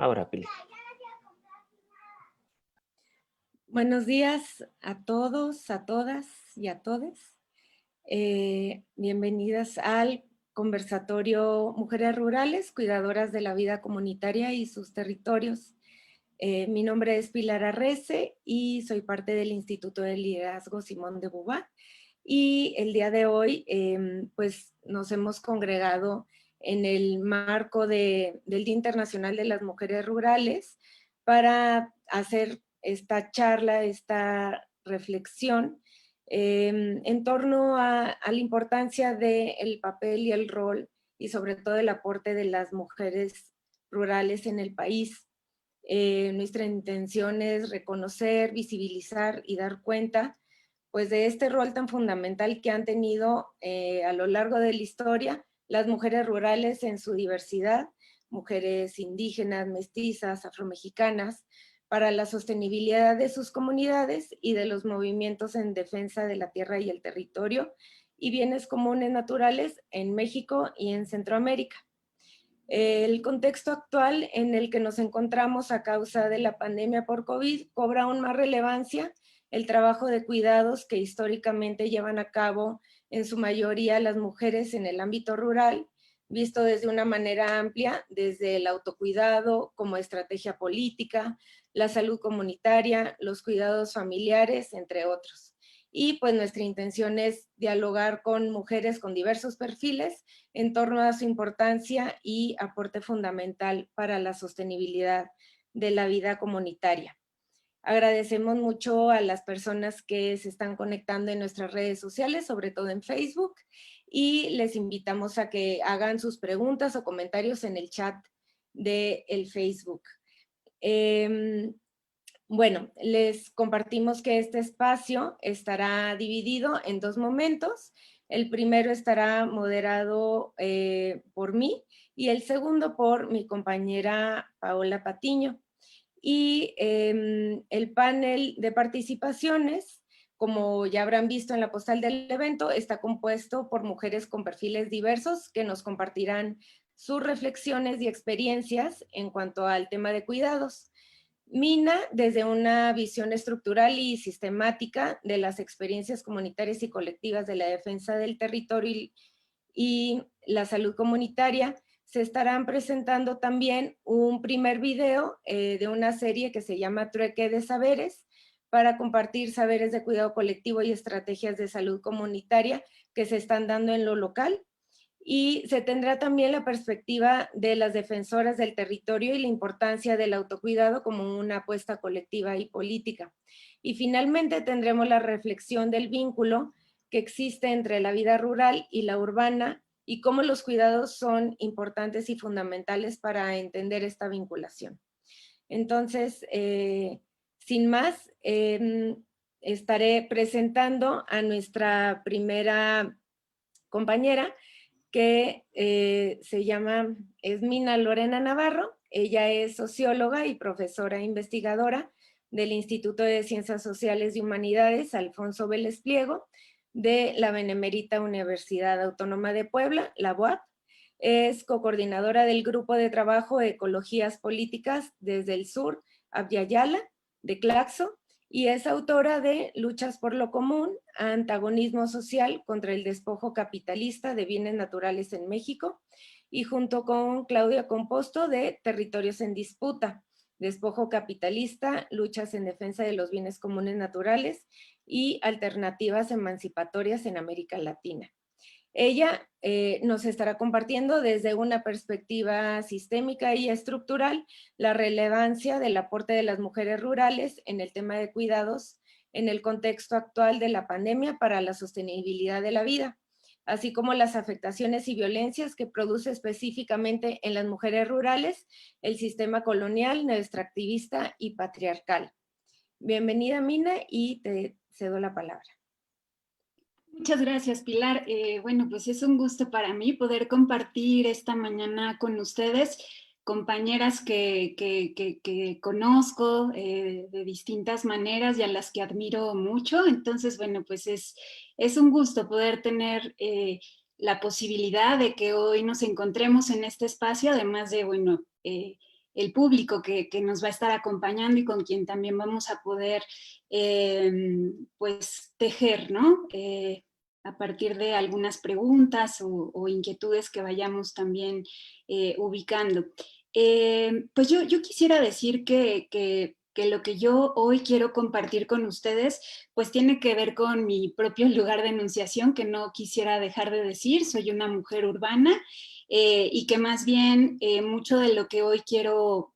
Ahora, Pili. Buenos días a todos, a todas y a todes. Bienvenidas al conversatorio Mujeres Rurales, Cuidadoras de la Vida Comunitaria y sus Territorios. Mi nombre es Pilar Arrece y soy parte del Instituto de Liderazgo Simón de Beauvoir. Y el día de hoy, pues nos hemos congregado en el marco del Día Internacional de las Mujeres Rurales para hacer esta charla, esta reflexión en torno a la importancia del papel y el rol y sobre todo el aporte de las mujeres rurales en el país. Nuestra intención es reconocer, visibilizar y dar cuenta pues de este rol tan fundamental que han tenido a lo largo de la historia las mujeres rurales en su diversidad, mujeres indígenas, mestizas, afromexicanas, para la sostenibilidad de sus comunidades y de los movimientos en defensa de la tierra y el territorio y bienes comunes naturales en México y en Centroamérica. El contexto actual en el que nos encontramos a causa de la pandemia por COVID cobra aún más relevancia el trabajo de cuidados que históricamente llevan a cabo en su mayoría las mujeres en el ámbito rural, visto desde una manera amplia, desde el autocuidado como estrategia política, la salud comunitaria, los cuidados familiares, entre otros. Y pues nuestra intención es dialogar con mujeres con diversos perfiles en torno a su importancia y aporte fundamental para la sostenibilidad de la vida comunitaria. Agradecemos mucho a las personas que se están conectando en nuestras redes sociales, sobre todo en Facebook, y les invitamos a que hagan sus preguntas o comentarios en el chat del Facebook. Bueno, les compartimos que este espacio estará dividido en dos momentos. El primero estará moderado por mí y el segundo por mi compañera Paola Patiño. Y el panel de participaciones, como ya habrán visto en la postal del evento, está compuesto por mujeres con perfiles diversos que nos compartirán sus reflexiones y experiencias en cuanto al tema de cuidados. Mina, desde una visión estructural y sistemática de las experiencias comunitarias y colectivas de la defensa del territorio y la salud comunitaria, se estarán presentando también un primer video de una serie que se llama Trueque de Saberes, para compartir saberes de cuidado colectivo y estrategias de salud comunitaria que se están dando en lo local. Y se tendrá también la perspectiva de las defensoras del territorio y la importancia del autocuidado como una apuesta colectiva y política. Y finalmente tendremos la reflexión del vínculo que existe entre la vida rural y la urbana y cómo los cuidados son importantes y fundamentales para entender esta vinculación. Entonces, sin más, estaré presentando a nuestra primera compañera, que se llama Esmina Lorena Navarro. Ella es socióloga y profesora investigadora del Instituto de Ciencias Sociales y Humanidades Alfonso Vélez Pliego de la Benemérita Universidad Autónoma de Puebla, la UAP. Es cocoordinadora del Grupo de Trabajo Ecologías Políticas desde el Sur, Abyayala, de Claxo, y es autora de Luchas por lo Común, Antagonismo Social contra el Despojo Capitalista de Bienes Naturales en México, y junto con Claudia Composto de Territorios en Disputa, Despojo Capitalista, Luchas en Defensa de los Bienes Comunes Naturales y Alternativas Emancipatorias en América Latina. Ella nos estará compartiendo desde una perspectiva sistémica y estructural la relevancia del aporte de las mujeres rurales en el tema de cuidados en el contexto actual de la pandemia para la sostenibilidad de la vida, así como las afectaciones y violencias que produce específicamente en las mujeres rurales el sistema colonial, neoextractivista y patriarcal. Bienvenida, Mina, y te cedo la palabra. Muchas gracias, Pilar. Bueno, pues es un gusto para mí poder compartir esta mañana con ustedes, compañeras que conozco de distintas maneras y a las que admiro mucho. Entonces, bueno, pues es un gusto poder tener la posibilidad de que hoy nos encontremos en este espacio, además de, bueno, el público que nos va a estar acompañando y con quien también vamos a poder pues tejer, ¿no? A partir de algunas preguntas o inquietudes que vayamos también ubicando. Pues yo quisiera decir que lo que yo hoy quiero compartir con ustedes, pues tiene que ver con mi propio lugar de enunciación, que no quisiera dejar de decir, soy una mujer urbana, y que más bien mucho de lo que hoy quiero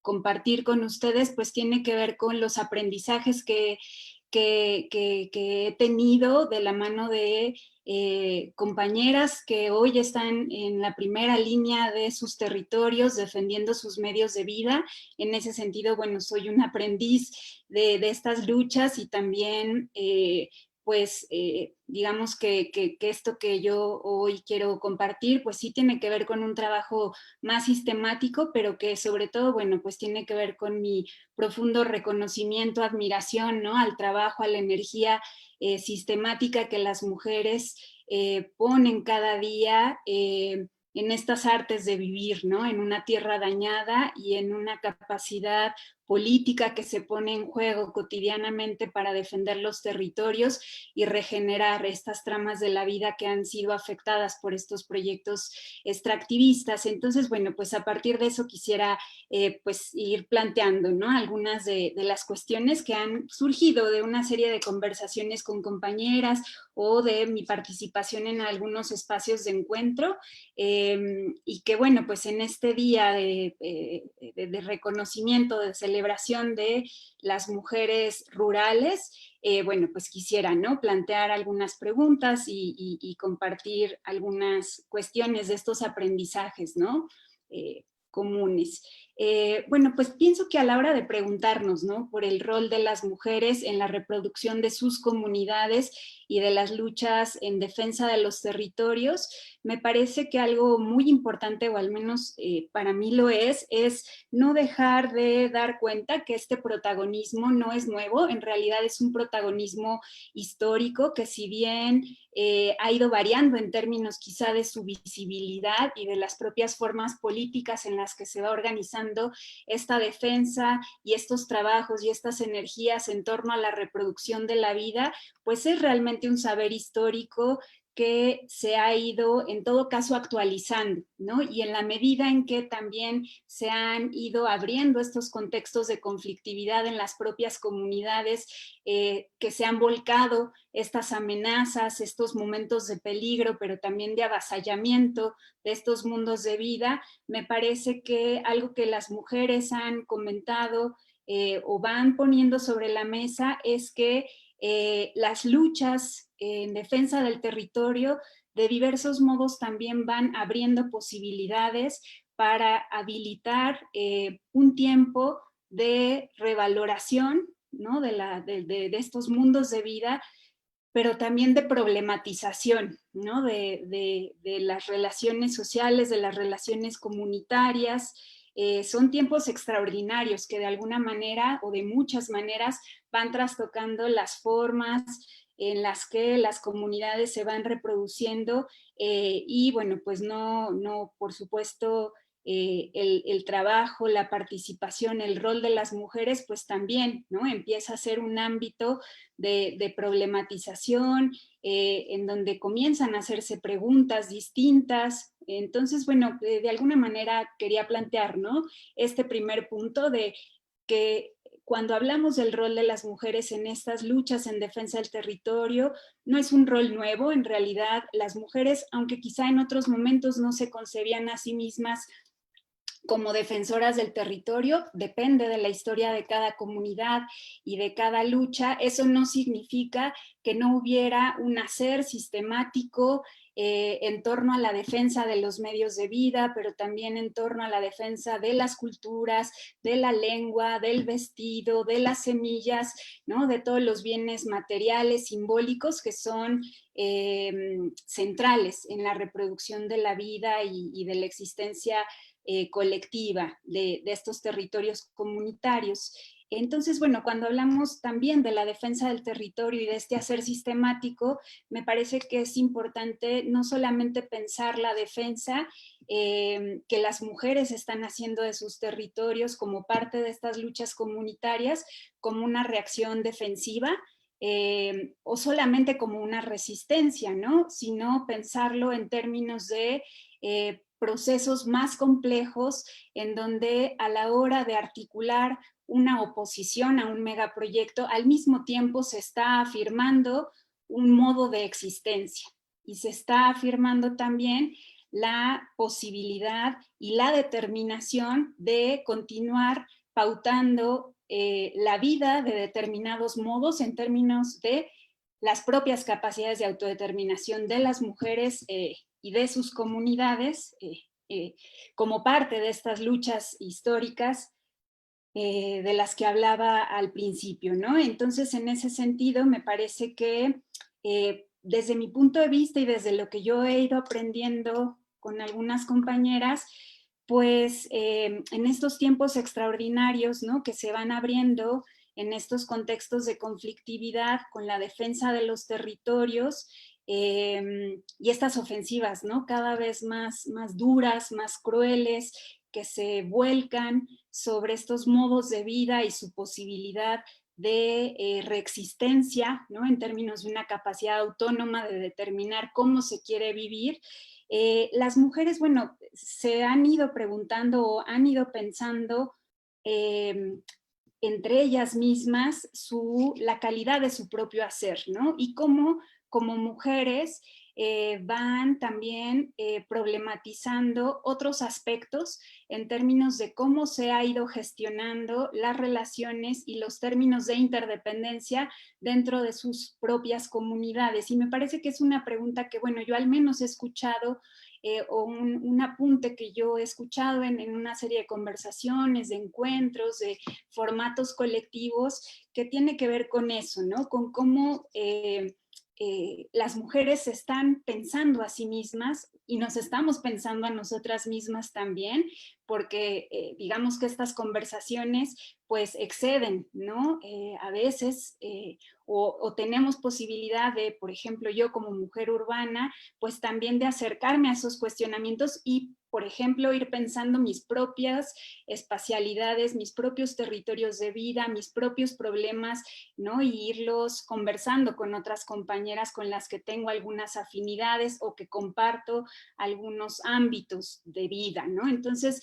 compartir con ustedes, pues tiene que ver con los aprendizajes que he tenido de la mano de compañeras que hoy están en la primera línea de sus territorios defendiendo sus medios de vida. En ese sentido, bueno, soy un aprendiz de estas luchas y también pues digamos que esto que yo hoy quiero compartir, pues sí tiene que ver con un trabajo más sistemático, pero que sobre todo, bueno, pues tiene que ver con mi profundo reconocimiento, admiración, ¿no? Al trabajo, a la energía sistemática que las mujeres ponen cada día en estas artes de vivir, ¿no? En una tierra dañada y en una capacidad política que se pone en juego cotidianamente para defender los territorios y regenerar estas tramas de la vida que han sido afectadas por estos proyectos extractivistas. Entonces, bueno, pues a partir de eso quisiera pues ir planteando, ¿no? Algunas de las cuestiones que han surgido de una serie de conversaciones con compañeras o de mi participación en algunos espacios de encuentro y que bueno, pues en este día de reconocimiento, de celebración de las mujeres rurales, bueno, pues quisiera, ¿no? Plantear algunas preguntas y compartir algunas cuestiones de estos aprendizajes, ¿no? Comunes. Bueno, pues pienso que a la hora de preguntarnos, ¿no? Por el rol de las mujeres en la reproducción de sus comunidades y de las luchas en defensa de los territorios, me parece que algo muy importante, o al menos para mí lo es no dejar de dar cuenta que este protagonismo no es nuevo, en realidad es un protagonismo histórico que si bien ha ido variando en términos quizá de su visibilidad y de las propias formas políticas en las que se va organizando esta defensa y estos trabajos y estas energías en torno a la reproducción de la vida, pues es realmente un saber histórico que se ha ido en todo caso actualizando, ¿no? Y en la medida en que también se han ido abriendo estos contextos de conflictividad en las propias comunidades, que se han volcado estas amenazas, estos momentos de peligro, pero también de avasallamiento de estos mundos de vida, me parece que algo que las mujeres han comentado o van poniendo sobre la mesa es que las luchas en defensa del territorio de diversos modos también van abriendo posibilidades para habilitar un tiempo de revaloración, ¿no? de estos mundos de vida, pero también de problematización, ¿no? de las relaciones sociales, de las relaciones comunitarias. Son tiempos extraordinarios que de alguna manera o de muchas maneras van trastocando las formas en las que las comunidades se van reproduciendo y bueno, pues no por supuesto, el trabajo, la participación, el rol de las mujeres, pues también, ¿no? Empieza a ser un ámbito de problematización, en donde comienzan a hacerse preguntas distintas. Entonces, bueno, de alguna manera quería plantear, ¿no? Este primer punto de que cuando hablamos del rol de las mujeres en estas luchas en defensa del territorio, no es un rol nuevo. En realidad, las mujeres, aunque quizá en otros momentos no se concebían a sí mismas como defensoras del territorio, depende de la historia de cada comunidad y de cada lucha. Eso no significa que no hubiera un hacer sistemático en torno a la defensa de los medios de vida, pero también en torno a la defensa de las culturas, de la lengua, del vestido, de las semillas, ¿no? De todos los bienes materiales, simbólicos que son centrales en la reproducción de la vida y de la existencia colectiva de estos territorios comunitarios. Entonces, bueno, cuando hablamos también de la defensa del territorio y de este hacer sistemático, me parece que es importante no solamente pensar la defensa que las mujeres están haciendo de sus territorios como parte de estas luchas comunitarias, como una reacción defensiva, o solamente como una resistencia, ¿no? Sino pensarlo en términos de procesos más complejos en donde a la hora de articular una oposición a un megaproyecto, al mismo tiempo se está afirmando un modo de existencia y se está afirmando también la posibilidad y la determinación de continuar pautando la vida de determinados modos en términos de las propias capacidades de autodeterminación de las mujeres y de sus comunidades como parte de estas luchas históricas de las que hablaba al principio, ¿no? Entonces, en ese sentido, me parece que desde mi punto de vista y desde lo que yo he ido aprendiendo con algunas compañeras, pues en estos tiempos extraordinarios, ¿no? Que se van abriendo en estos contextos de conflictividad con la defensa de los territorios y estas ofensivas, ¿no? Cada vez más duras, más crueles, que se vuelcan sobre estos modos de vida y su posibilidad de reexistencia, ¿no? En términos de una capacidad autónoma de determinar cómo se quiere vivir. Las mujeres, bueno, se han ido preguntando o han ido pensando entre ellas mismas la calidad de su propio hacer, ¿no? Y cómo como mujeres van también problematizando otros aspectos en términos de cómo se ha ido gestionando las relaciones y los términos de interdependencia dentro de sus propias comunidades. Y me parece que es una pregunta que, bueno, yo al menos he escuchado o un apunte que yo he escuchado en una serie de conversaciones, de encuentros, de formatos colectivos, que tiene que ver con eso, ¿no? Con cómo las mujeres se están pensando a sí mismas y nos estamos pensando a nosotras mismas también, porque digamos que estas conversaciones pues exceden, ¿no? A veces, o tenemos posibilidad de, por ejemplo, yo como mujer urbana, pues también de acercarme a esos cuestionamientos y, por ejemplo, ir pensando mis propias espacialidades, mis propios territorios de vida, mis propios problemas, ¿no? Y irlos conversando con otras compañeras con las que tengo algunas afinidades o que comparto algunos ámbitos de vida, ¿no? Entonces,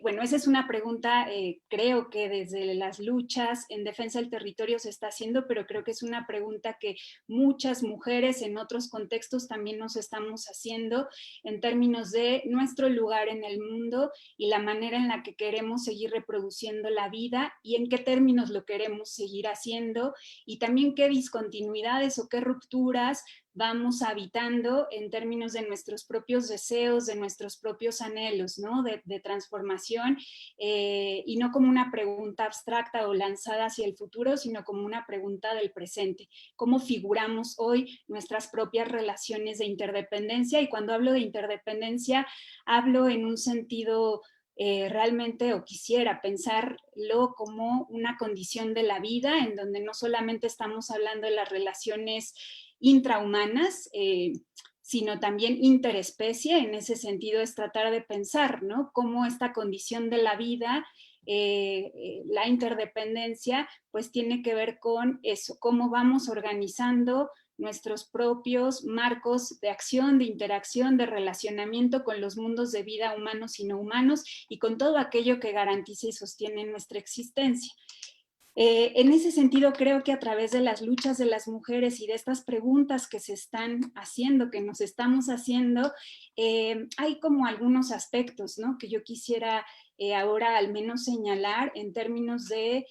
bueno, esa es una pregunta, creo que desde las luchas en defensa del territorio se está haciendo, pero creo que es una pregunta que muchas mujeres en otros contextos también nos estamos haciendo en términos de nuestro lugar en el mundo y la manera en la que queremos seguir reproduciendo la vida y en qué términos lo queremos seguir haciendo y también qué discontinuidades o qué rupturas vamos habitando en términos de nuestros propios deseos, de nuestros propios anhelos, ¿no? De transformación y no como una pregunta abstracta o lanzada hacia el futuro, sino como una pregunta del presente. ¿Cómo figuramos hoy nuestras propias relaciones de interdependencia? Y cuando hablo de interdependencia, hablo en un sentido realmente o quisiera pensarlo como una condición de la vida en donde no solamente estamos hablando de las relaciones intrahumanas, sino también interespecie. En ese sentido es tratar de pensar, ¿no? Cómo esta condición de la vida, la interdependencia, pues tiene que ver con eso, cómo vamos organizando nuestros propios marcos de acción, de interacción, de relacionamiento con los mundos de vida humanos y no humanos y con todo aquello que garantiza y sostiene nuestra existencia. En ese sentido, creo que a través de las luchas de las mujeres y de estas preguntas que se están haciendo, que nos estamos haciendo, hay como algunos aspectos, ¿no? Que yo quisiera ahora al menos señalar en términos de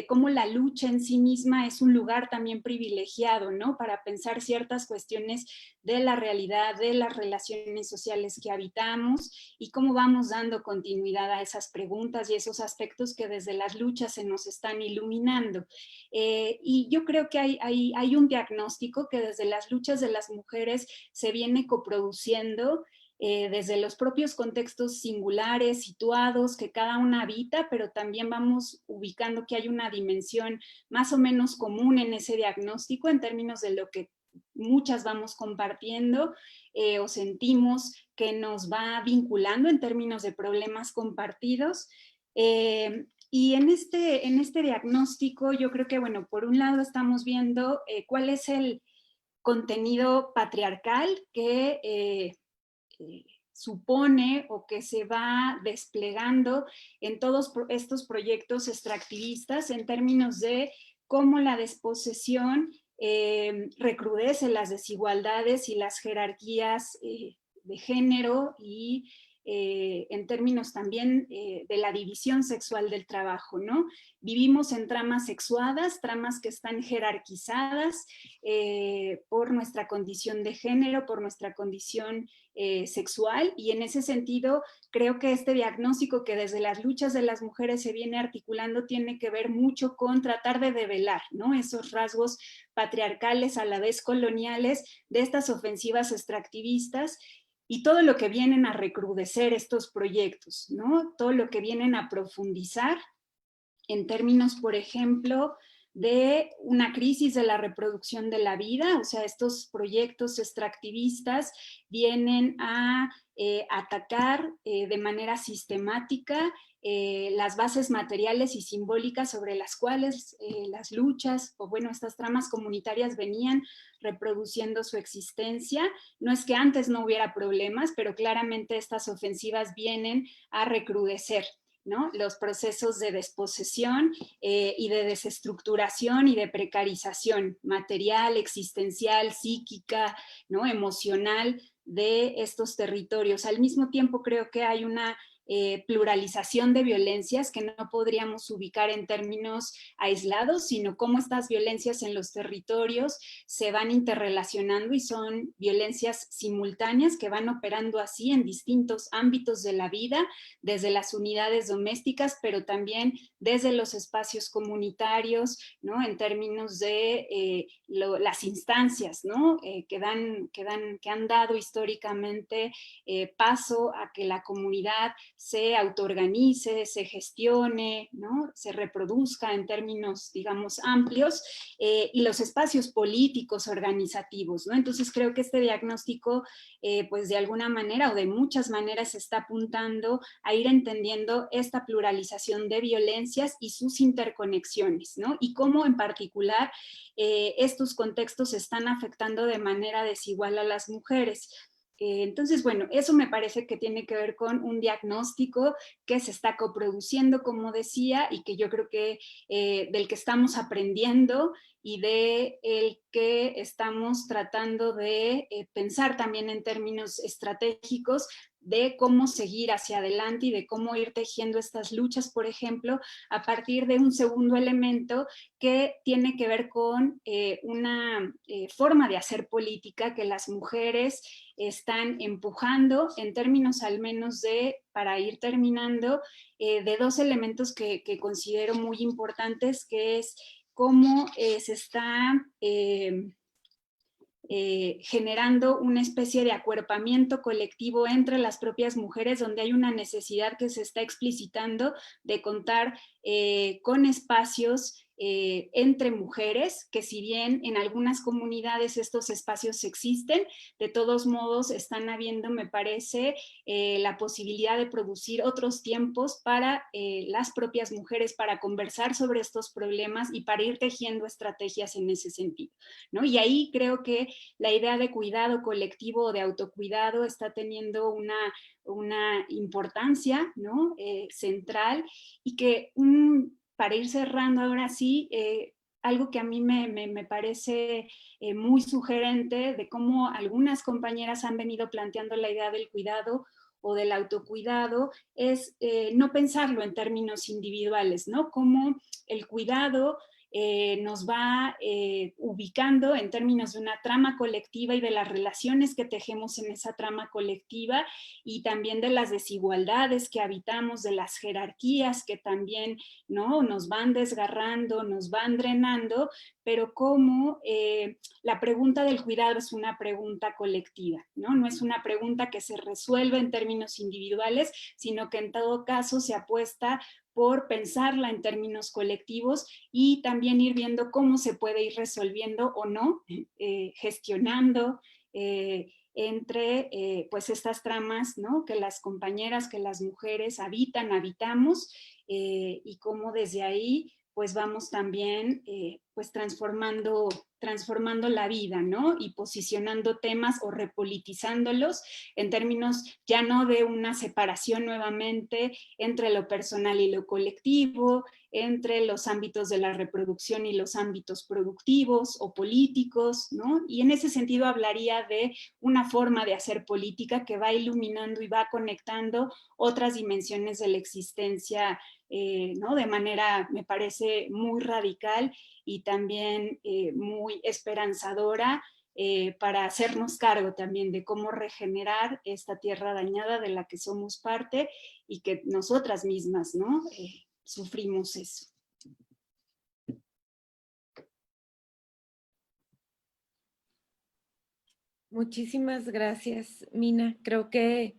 cómo la lucha en sí misma es un lugar también privilegiado, ¿no? Para pensar ciertas cuestiones de la realidad, de las relaciones sociales que habitamos y cómo vamos dando continuidad a esas preguntas y esos aspectos que desde las luchas se nos están iluminando. Y yo creo que hay un diagnóstico que desde las luchas de las mujeres se viene coproduciendo desde los propios contextos singulares, situados, que cada una habita, pero también vamos ubicando que hay una dimensión más o menos común en ese diagnóstico en términos de lo que muchas vamos compartiendo o sentimos que nos va vinculando en términos de problemas compartidos. Y en este diagnóstico yo creo que, bueno, por un lado estamos viendo cuál es el contenido patriarcal que supone o que se va desplegando en todos estos proyectos extractivistas en términos de cómo la desposesión recrudece las desigualdades y las jerarquías de género y en términos también de la división sexual del trabajo, ¿no? Vivimos en tramas sexuadas, tramas que están jerarquizadas por nuestra condición de género, por nuestra condición sexual, y en ese sentido creo que este diagnóstico que desde las luchas de las mujeres se viene articulando tiene que ver mucho con tratar de develar, ¿no?, esos rasgos patriarcales a la vez coloniales de estas ofensivas extractivistas y todo lo que vienen a recrudecer estos proyectos, ¿no? Todo lo que vienen a profundizar en términos, por ejemplo, de una crisis de la reproducción de la vida, o sea, estos proyectos extractivistas vienen a atacar de manera sistemática las bases materiales y simbólicas sobre las cuales las luchas, o bueno, estas tramas comunitarias venían reproduciendo su existencia. No es que antes no hubiera problemas, pero claramente estas ofensivas vienen a recrudecer, ¿no?, los procesos de desposesión y de desestructuración y de precarización material, existencial, psíquica, ¿no?, emocional de estos territorios. Al mismo tiempo creo que hay una pluralización de violencias que no podríamos ubicar en términos aislados, sino cómo estas violencias en los territorios se van interrelacionando y son violencias simultáneas que van operando así en distintos ámbitos de la vida, desde las unidades domésticas, pero también desde los espacios comunitarios, ¿no?, en términos de las instancias, ¿no?, que han dado históricamente paso a que la comunidad se autoorganice, se gestione, ¿no?, se reproduzca en términos, digamos, amplios, y los espacios políticos organizativos, ¿no? Entonces creo que este diagnóstico, pues de alguna manera o de muchas maneras está apuntando a ir entendiendo esta pluralización de violencias y sus interconexiones, ¿no? Y cómo en particular estos contextos están afectando de manera desigual a las mujeres. Entonces, bueno, eso me parece que tiene que ver con un diagnóstico que se está coproduciendo, como decía, y que yo creo que del que estamos aprendiendo y de el que estamos tratando de pensar también en términos estratégicos de cómo seguir hacia adelante y de cómo ir tejiendo estas luchas, por ejemplo, a partir de un segundo elemento que tiene que ver con una forma de hacer política que las mujeres están empujando en términos al menos de, para ir terminando, de dos elementos que considero muy importantes, que es cómo se está generando una especie de acuerpamiento colectivo entre las propias mujeres, donde hay una necesidad que se está explicitando de contar con espacios entre mujeres, que si bien en algunas comunidades estos espacios existen, de todos modos están habiendo, me parece, la posibilidad de producir otros tiempos para las propias mujeres, para conversar sobre estos problemas y para ir tejiendo estrategias en ese sentido, ¿no? Y ahí creo que la idea de cuidado colectivo o de autocuidado está teniendo una importancia, ¿no?, central, y que para ir cerrando ahora sí, algo que a mí me parece muy sugerente de cómo algunas compañeras han venido planteando la idea del cuidado o del autocuidado es no pensarlo en términos individuales, ¿no? Como el cuidado nos va ubicando en términos de una trama colectiva y de las relaciones que tejemos en esa trama colectiva y también de las desigualdades que habitamos, de las jerarquías que también, ¿no?, nos van desgarrando, nos van drenando, pero cómo la pregunta del cuidado es una pregunta colectiva, ¿no? No es una pregunta que se resuelve en términos individuales, sino que en todo caso se apuesta por pensarla en términos colectivos y también ir viendo cómo se puede ir resolviendo o no, gestionando entre pues estas tramas, ¿no?, que las compañeras, que las mujeres habitamos y cómo desde ahí pues vamos también pues transformando la vida, ¿no? Y posicionando temas o repolitizándolos en términos ya no de una separación nuevamente entre lo personal y lo colectivo, entre los ámbitos de la reproducción y los ámbitos productivos o políticos, ¿no? Y en ese sentido hablaría de una forma de hacer política que va iluminando y va conectando otras dimensiones de la existencia, ¿no?, de manera, me parece, muy radical y también muy esperanzadora para hacernos cargo también de cómo regenerar esta tierra dañada de la que somos parte y que nosotras mismas, ¿no?, sufrimos eso. Muchísimas gracias, Mina. Creo que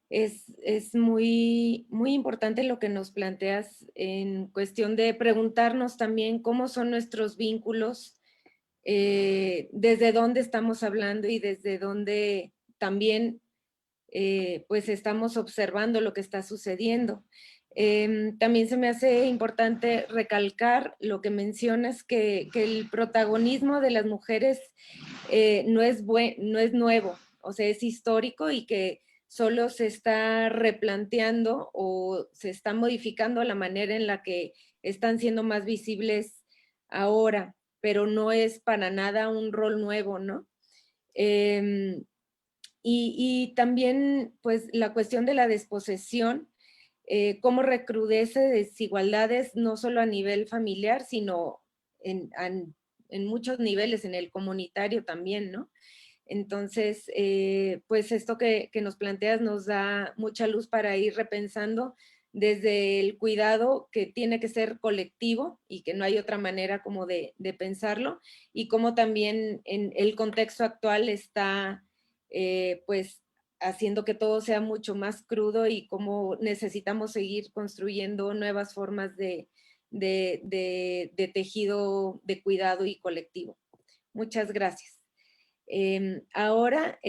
es muy, muy importante lo que nos planteas en cuestión de preguntarnos también cómo son nuestros vínculos, desde dónde estamos hablando y desde dónde también pues estamos observando lo que está sucediendo. También se me hace importante recalcar lo que mencionas, que el protagonismo de las mujeres no es nuevo, o sea, es histórico y que solo se está replanteando o se está modificando la manera en la que están siendo más visibles ahora, pero no es para nada un rol nuevo, ¿no? Y también, pues, la cuestión de la desposesión, cómo recrudece desigualdades no solo a nivel familiar, sino en muchos niveles, en el comunitario también, ¿no? Entonces, pues esto que nos planteas nos da mucha luz para ir repensando desde el cuidado que tiene que ser colectivo y que no hay otra manera como de pensarlo, y cómo también en el contexto actual está pues haciendo que todo sea mucho más crudo y cómo necesitamos seguir construyendo nuevas formas de tejido de cuidado y colectivo. Muchas gracias. Ahora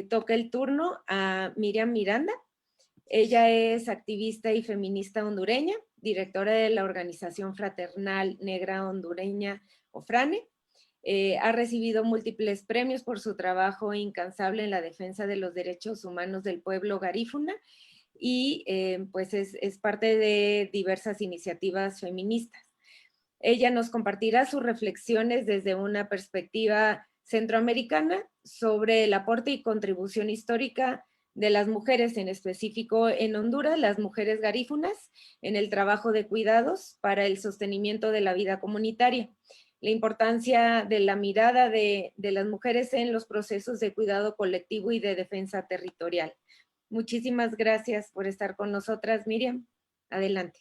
toca el turno a Miriam Miranda. Ella es activista y feminista hondureña, directora de la Organización Fraternal Negra Hondureña, OFRANE. Ha recibido múltiples premios por su trabajo incansable en la defensa de los derechos humanos del pueblo garífuna y pues es parte de diversas iniciativas feministas. Ella nos compartirá sus reflexiones desde una perspectiva centroamericana sobre el aporte y contribución histórica de las mujeres, en específico en Honduras, las mujeres garífunas, en el trabajo de cuidados para el sostenimiento de la vida comunitaria. La importancia de la mirada de las mujeres en los procesos de cuidado colectivo y de defensa territorial. Muchísimas gracias por estar con nosotras, Miriam. Adelante.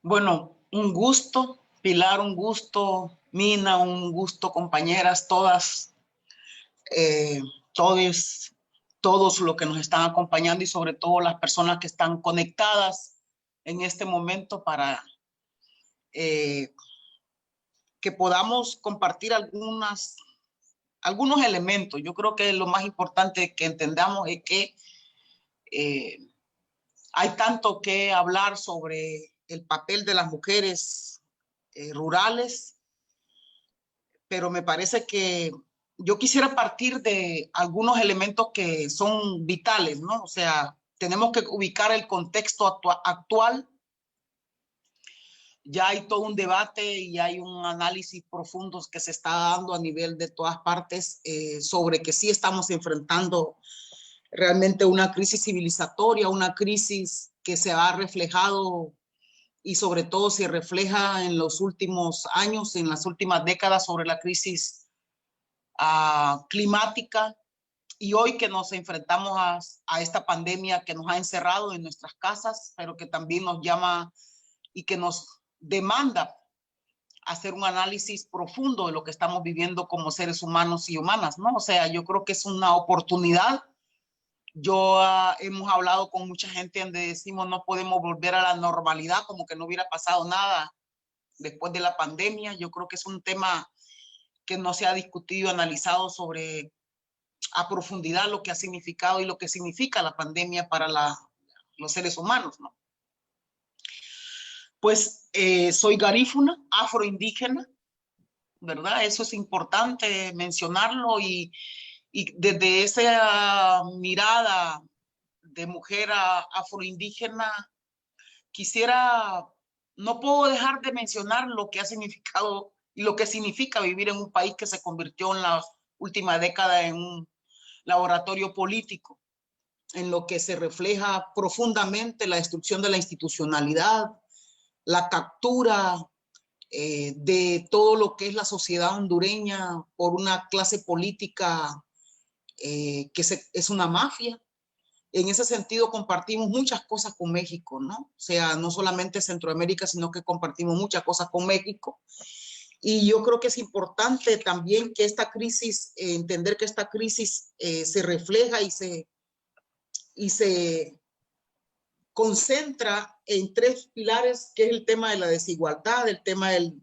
Bueno, un gusto, Pilar, un gusto, Mina, un gusto, compañeras, todas, todos los que nos están acompañando y sobre todo las personas que están conectadas en este momento para que podamos compartir algunos elementos. Yo creo que lo más importante que entendamos es que hay tanto que hablar sobre el papel de las mujeres rurales, pero me parece que yo quisiera partir de algunos elementos que son vitales, ¿no? O sea, tenemos que ubicar el contexto actual. Ya hay todo un debate y hay un análisis profundo que se está dando a nivel de todas partes sobre que sí estamos enfrentando realmente una crisis civilizatoria, una crisis que se ha reflejado y sobre todo se refleja en los últimos años, en las últimas décadas, sobre la crisis climática, y hoy que nos enfrentamos a esta pandemia que nos ha encerrado en nuestras casas, pero que también nos llama y que nos demanda hacer un análisis profundo de lo que estamos viviendo como seres humanos y humanas, ¿no? O sea, yo creo que es una oportunidad. Hemos hablado con mucha gente donde decimos no podemos volver a la normalidad, como que no hubiera pasado nada después de la pandemia. Yo creo que es un tema que no se ha discutido, analizado sobre a profundidad lo que ha significado y lo que significa la pandemia para los seres humanos, ¿no? Pues soy garífuna, afroindígena, ¿verdad? Eso es importante mencionarlo, y desde esa mirada de mujer afroindígena no puedo dejar de mencionar lo que ha significado y lo que significa vivir en un país que se convirtió en la última década en un laboratorio político, en lo que se refleja profundamente la destrucción de la institucionalidad, la captura de todo lo que es la sociedad hondureña por una clase política que es una mafia. En ese sentido compartimos muchas cosas con México, ¿no? O sea, no solamente Centroamérica, sino que compartimos muchas cosas con México. Y yo creo que es importante también que esta crisis, entender que esta crisis se refleja y se concentra en tres pilares, que es el tema de la desigualdad, el tema del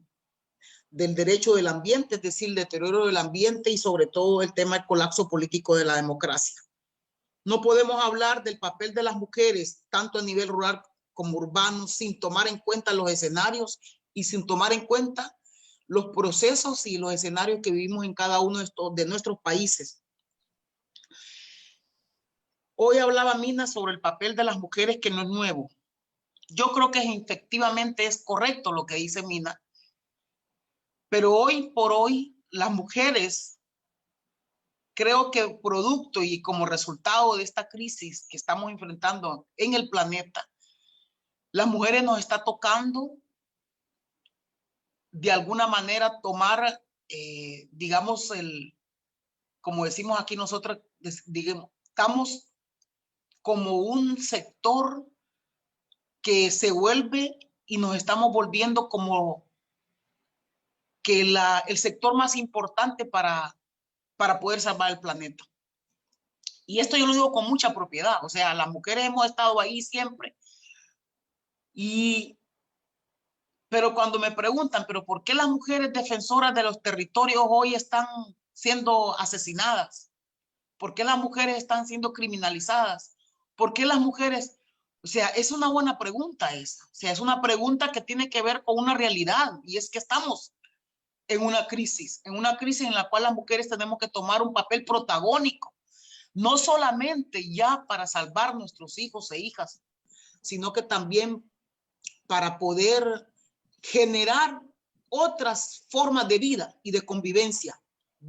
derecho del ambiente, es decir, el deterioro del ambiente, y sobre todo el tema del colapso político de la democracia. No podemos hablar del papel de las mujeres, tanto a nivel rural como urbano, sin tomar en cuenta los escenarios y sin tomar en cuenta los procesos y los escenarios que vivimos en cada uno de nuestros países. Hoy hablaba Mina sobre el papel de las mujeres, que no es nuevo. Yo creo que efectivamente es correcto lo que dice Mina, pero hoy por hoy las mujeres, creo que producto y como resultado de esta crisis que estamos enfrentando en el planeta, las mujeres nos está tocando de alguna manera tomar, digamos, como decimos aquí nosotros, digamos, estamos como un sector que se vuelve y nos estamos volviendo como que el sector más importante para poder salvar el planeta. Y esto yo lo digo con mucha propiedad, o sea, las mujeres hemos estado ahí siempre. Pero cuando me preguntan, ¿pero por qué las mujeres defensoras de los territorios hoy están siendo asesinadas? ¿Por qué las mujeres están siendo criminalizadas? ¿Por qué las mujeres? O sea, es una buena pregunta esa. O sea, es una pregunta que tiene que ver con una realidad, y es que estamos en una crisis en la cual las mujeres tenemos que tomar un papel protagónico, no solamente ya para salvar nuestros hijos e hijas, sino que también para poder generar otras formas de vida y de convivencia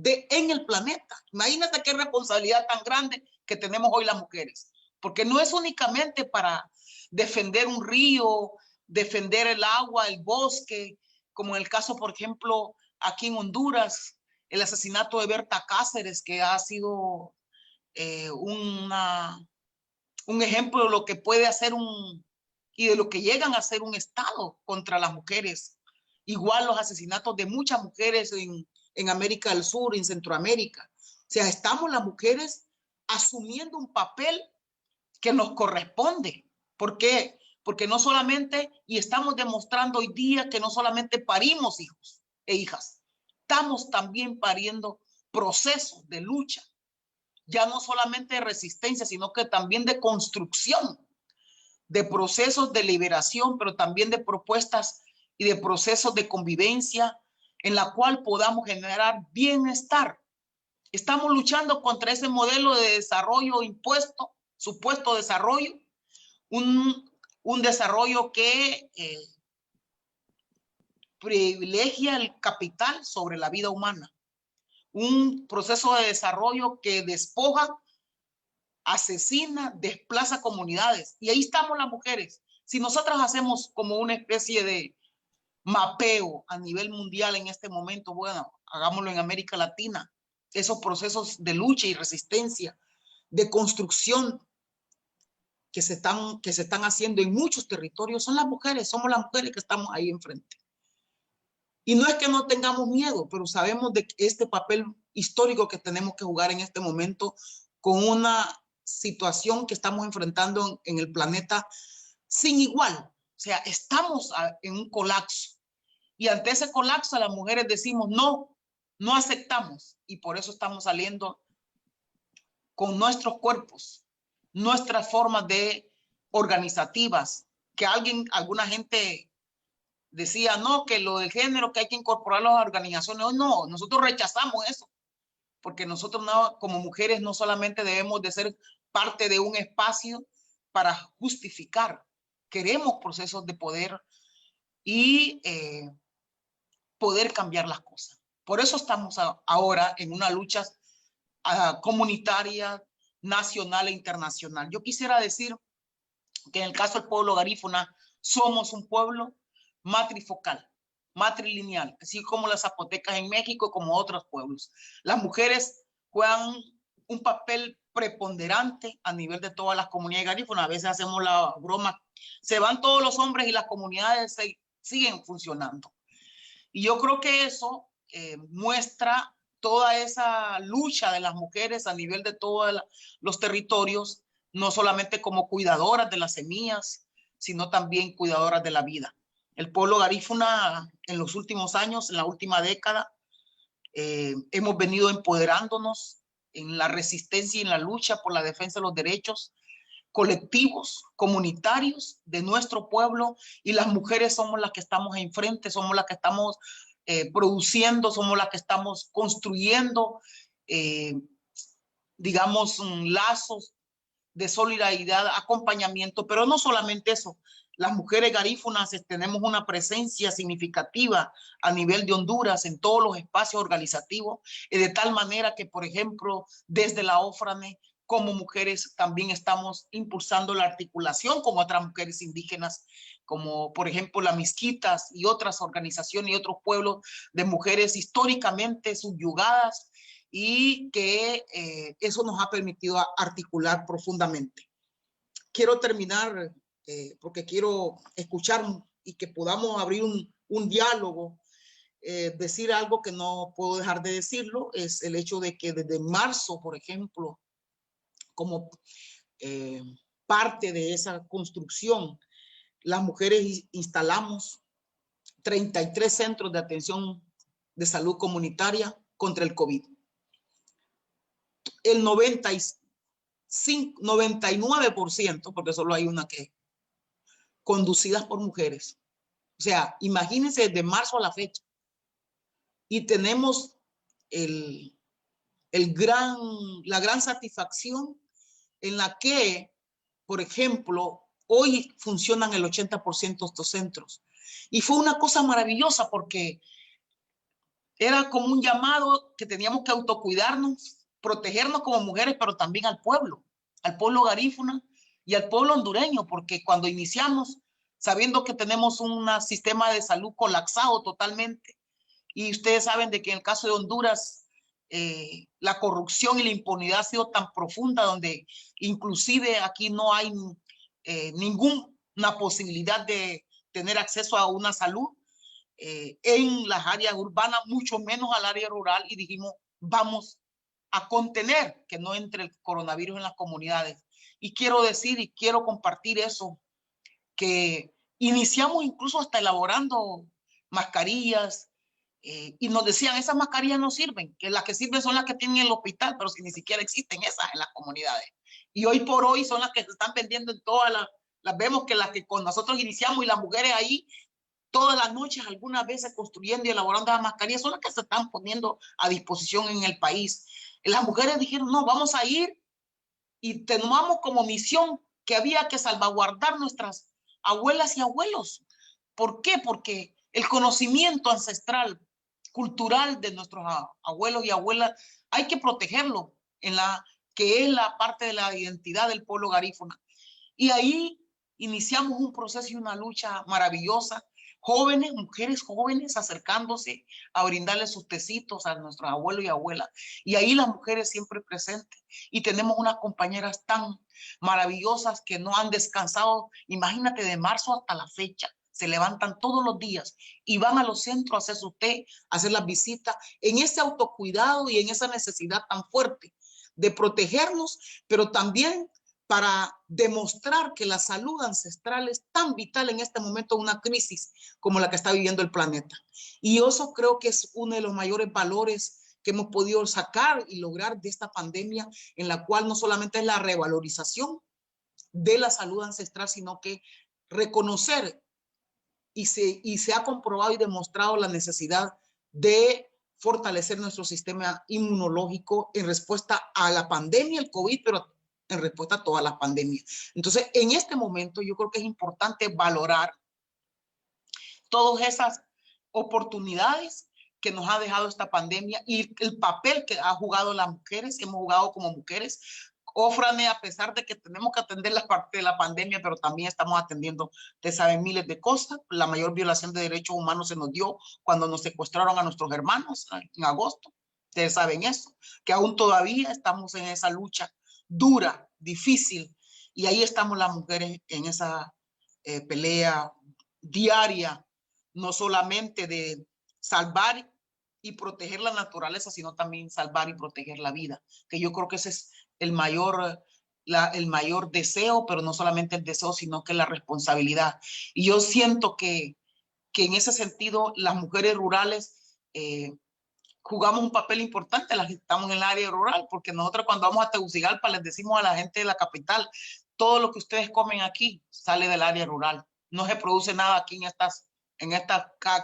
en el planeta. Imagínate qué responsabilidad tan grande que tenemos hoy las mujeres, porque no es únicamente para defender un río, defender el agua, el bosque, como en el caso, por ejemplo, aquí en Honduras, el asesinato de Berta Cáceres, que ha sido un ejemplo de lo que puede hacer y de lo que llegan a ser un Estado contra las mujeres. Igual los asesinatos de muchas mujeres en América del Sur, en Centroamérica. O sea, estamos las mujeres asumiendo un papel que nos corresponde. ¿Por qué? Porque no solamente, y estamos demostrando hoy día que no solamente parimos hijos e hijas, estamos también pariendo procesos de lucha, ya no solamente de resistencia, sino que también de construcción, de procesos de liberación, pero también de propuestas y de procesos de convivencia en la cual podamos generar bienestar. Estamos luchando contra ese modelo de desarrollo impuesto, supuesto desarrollo, un desarrollo que privilegia el capital sobre la vida humana, un proceso de desarrollo que despoja, asesina, desplaza comunidades. Y ahí estamos las mujeres Si nosotras hacemos como una especie de mapeo a nivel mundial en este momento, bueno, hagámoslo en América Latina, esos procesos de lucha y resistencia, de construcción que se están haciendo en muchos territorios, son las mujeres, somos las mujeres que estamos ahí enfrente. Y no es que no tengamos miedo, pero sabemos de este papel histórico que tenemos que jugar en este momento con una situación que estamos enfrentando en el planeta sin igual. O sea, estamos en un colapso. Y ante ese colapso las mujeres decimos no, no aceptamos. Y por eso estamos saliendo con nuestros cuerpos, nuestras formas de organizativas, que alguna gente decía, no, que lo del género, que hay que incorporarlo a las organizaciones. No, nosotros rechazamos eso, porque nosotros no, como mujeres no solamente debemos de ser parte de un espacio para justificar, queremos procesos de poder y poder cambiar las cosas. Por eso estamos ahora en una lucha comunitaria, nacional e internacional. Yo quisiera decir que en el caso del pueblo garífuna somos un pueblo matrifocal, matrilineal, así como las zapotecas en México, como otros pueblos. Las mujeres juegan un papel preponderante a nivel de todas las comunidades garífunas. A veces hacemos la broma, se van todos los hombres y las comunidades siguen funcionando. Y yo creo que eso muestra toda esa lucha de las mujeres a nivel de todos los territorios, no solamente como cuidadoras de las semillas, sino también cuidadoras de la vida. El pueblo garífuna en los últimos años, en la última década, hemos venido empoderándonos en la resistencia y en la lucha por la defensa de los derechos colectivos, comunitarios de nuestro pueblo, y las mujeres somos las que estamos enfrente, somos las que estamos produciendo, somos las que estamos construyendo, digamos, lazos de solidaridad, acompañamiento, pero no solamente eso. Las mujeres garífunas tenemos una presencia significativa a nivel de Honduras en todos los espacios organizativos, de tal manera que, por ejemplo, desde la OFRANE, como mujeres también estamos impulsando la articulación con otras mujeres indígenas, como por ejemplo las Misquitas y otras organizaciones y otros pueblos de mujeres históricamente subyugadas, y que eso nos ha permitido articular profundamente. Quiero terminar porque quiero escuchar y que podamos abrir un diálogo. Decir algo que no puedo dejar de decirlo es el hecho de que desde marzo, por ejemplo, como parte de esa construcción, las mujeres instalamos 33 centros de atención de salud comunitaria contra el COVID. El 99%, porque solo hay una que, conducidas por mujeres. O sea, imagínense desde marzo a la fecha. Y tenemos la gran satisfacción en la que, por ejemplo, hoy funcionan el 80% de estos centros. Y fue una cosa maravillosa porque era como un llamado que teníamos que autocuidarnos, protegernos como mujeres, pero también al pueblo garífuna y al pueblo hondureño, porque cuando iniciamos, sabiendo que tenemos un sistema de salud colapsado totalmente, y ustedes saben de que en el caso de Honduras, la corrupción y la impunidad ha sido tan profunda, donde inclusive aquí no hay ninguna posibilidad de tener acceso a una salud en las áreas urbanas, mucho menos al área rural, y dijimos, vamos a contener que no entre el coronavirus en las comunidades. Y quiero decir y quiero compartir eso, que iniciamos incluso hasta elaborando mascarillas, y nos decían, esas mascarillas no sirven, que las que sirven son las que tienen en el hospital, pero si ni siquiera existen esas en las comunidades. Y hoy por hoy son las que se están vendiendo en todas las vemos que las que con nosotros iniciamos, y las mujeres ahí todas las noches, algunas veces construyendo y elaborando las mascarillas, son las que se están poniendo a disposición en el país. Las mujeres dijeron, no, vamos a ir y tomamos como misión que había que salvaguardar nuestras abuelas y abuelos. ¿Por qué? Porque el conocimiento ancestral, cultural de nuestros abuelos y abuelas, hay que protegerlo, que es la parte de la identidad del pueblo garífuna. Y ahí iniciamos un proceso y una lucha maravillosa. Jóvenes, mujeres jóvenes acercándose a brindarle sus tecitos a nuestros abuelos y abuelas. Y ahí las mujeres siempre presentes. Y tenemos unas compañeras tan maravillosas que no han descansado, imagínate, de marzo hasta la fecha. Se levantan todos los días y van a los centros a hacer su té, a hacer las visitas, en ese autocuidado y en esa necesidad tan fuerte de protegernos, pero también para demostrar que la salud ancestral es tan vital en este momento de una crisis como la que está viviendo el planeta. Y eso creo que es uno de los mayores valores que hemos podido sacar y lograr de esta pandemia, en la cual no solamente es la revalorización de la salud ancestral, sino que reconocer y se ha comprobado y demostrado la necesidad de fortalecer nuestro sistema inmunológico en respuesta a la pandemia, el COVID, pero en respuesta a todas las pandemias. Entonces, en este momento yo creo que es importante valorar todas esas oportunidades que nos ha dejado esta pandemia y el papel que ha jugado las mujeres, hemos jugado como mujeres. Ofrane, a pesar de que tenemos que atender la parte de la pandemia, pero también estamos atendiendo, ustedes saben, miles de cosas. La mayor violación de derechos humanos se nos dio cuando nos secuestraron a nuestros hermanos en agosto. Ustedes saben eso, que aún todavía estamos en esa lucha dura, difícil, y ahí estamos las mujeres en esa pelea diaria, no solamente de salvar y proteger la naturaleza, sino también salvar y proteger la vida, que yo creo que ese es el mayor deseo, pero no solamente el deseo, sino que la responsabilidad. Y yo siento que en ese sentido las mujeres rurales jugamos un papel importante, las que estamos en el área rural, porque nosotros cuando vamos a Tegucigalpa les decimos a la gente de la capital, todo lo que ustedes comen aquí sale del área rural. No se produce nada aquí en estas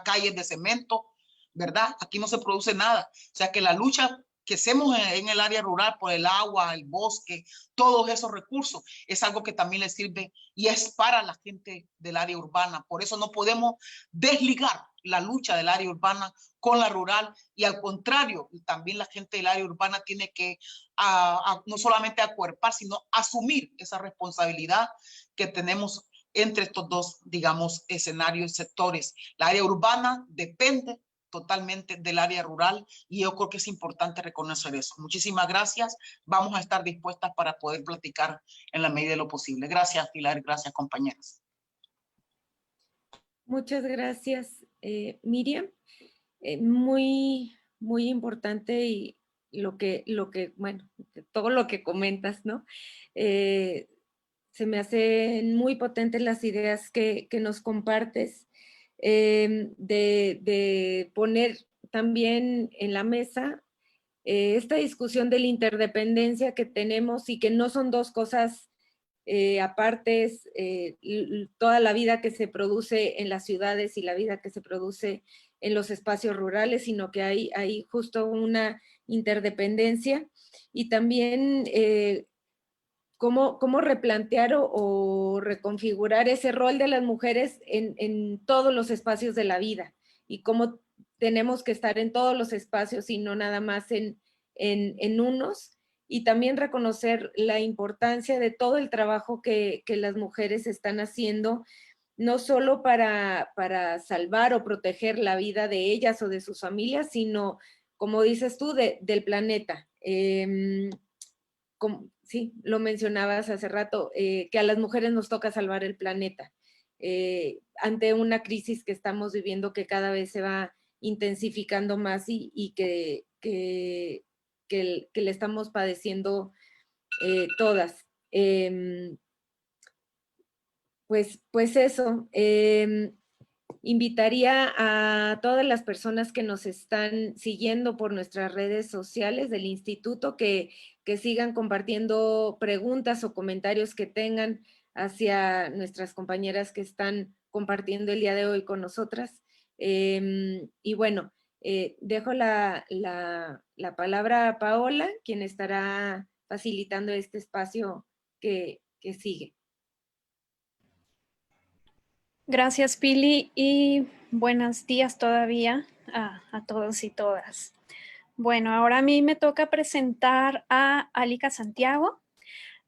calles de cemento, ¿verdad? Aquí no se produce nada. O sea que la lucha que hacemos en el área rural por el agua, el bosque, todos esos recursos, es algo que también les sirve y es para la gente del área urbana. Por eso no podemos desligar la lucha del área urbana con la rural, y al contrario, también la gente del área urbana tiene que no solamente acuerpar, sino asumir esa responsabilidad que tenemos entre estos dos, digamos, escenarios y sectores. La área urbana depende totalmente del área rural y yo creo que es importante reconocer eso. Muchísimas gracias. Vamos a estar dispuestas para poder platicar en la medida de lo posible. Gracias, Pilar. Gracias, compañeras. Muchas gracias, Miriam. Muy importante y bueno, todo lo que comentas, ¿no? Se me hacen muy potentes las ideas que nos compartes, de poner también en la mesa esta discusión de la interdependencia que tenemos y que no son dos cosas apartes, toda la vida que se produce en las ciudades y la vida que se produce en los espacios rurales, sino que hay justo una interdependencia, y también cómo replantear o reconfigurar ese rol de las mujeres en todos los espacios de la vida, y cómo tenemos que estar en todos los espacios y no nada más en unos, y también reconocer la importancia de todo el trabajo que las mujeres están haciendo, no solo para salvar o proteger la vida de ellas o de sus familias, sino, como dices tú, del planeta. Sí, lo mencionabas hace rato, que a las mujeres nos toca salvar el planeta ante una crisis que estamos viviendo que cada vez se va intensificando más y que le estamos padeciendo todas. Pues eso, invitaría a todas las personas que nos están siguiendo por nuestras redes sociales del instituto que sigan compartiendo preguntas o comentarios que tengan hacia nuestras compañeras que están compartiendo el día de hoy con nosotras. Y bueno, dejo la palabra a Paola, quien estará facilitando este espacio que sigue. Gracias, Pili, y buenos días todavía a todos y todas. Bueno, ahora a mí me toca presentar a Alika Santiago.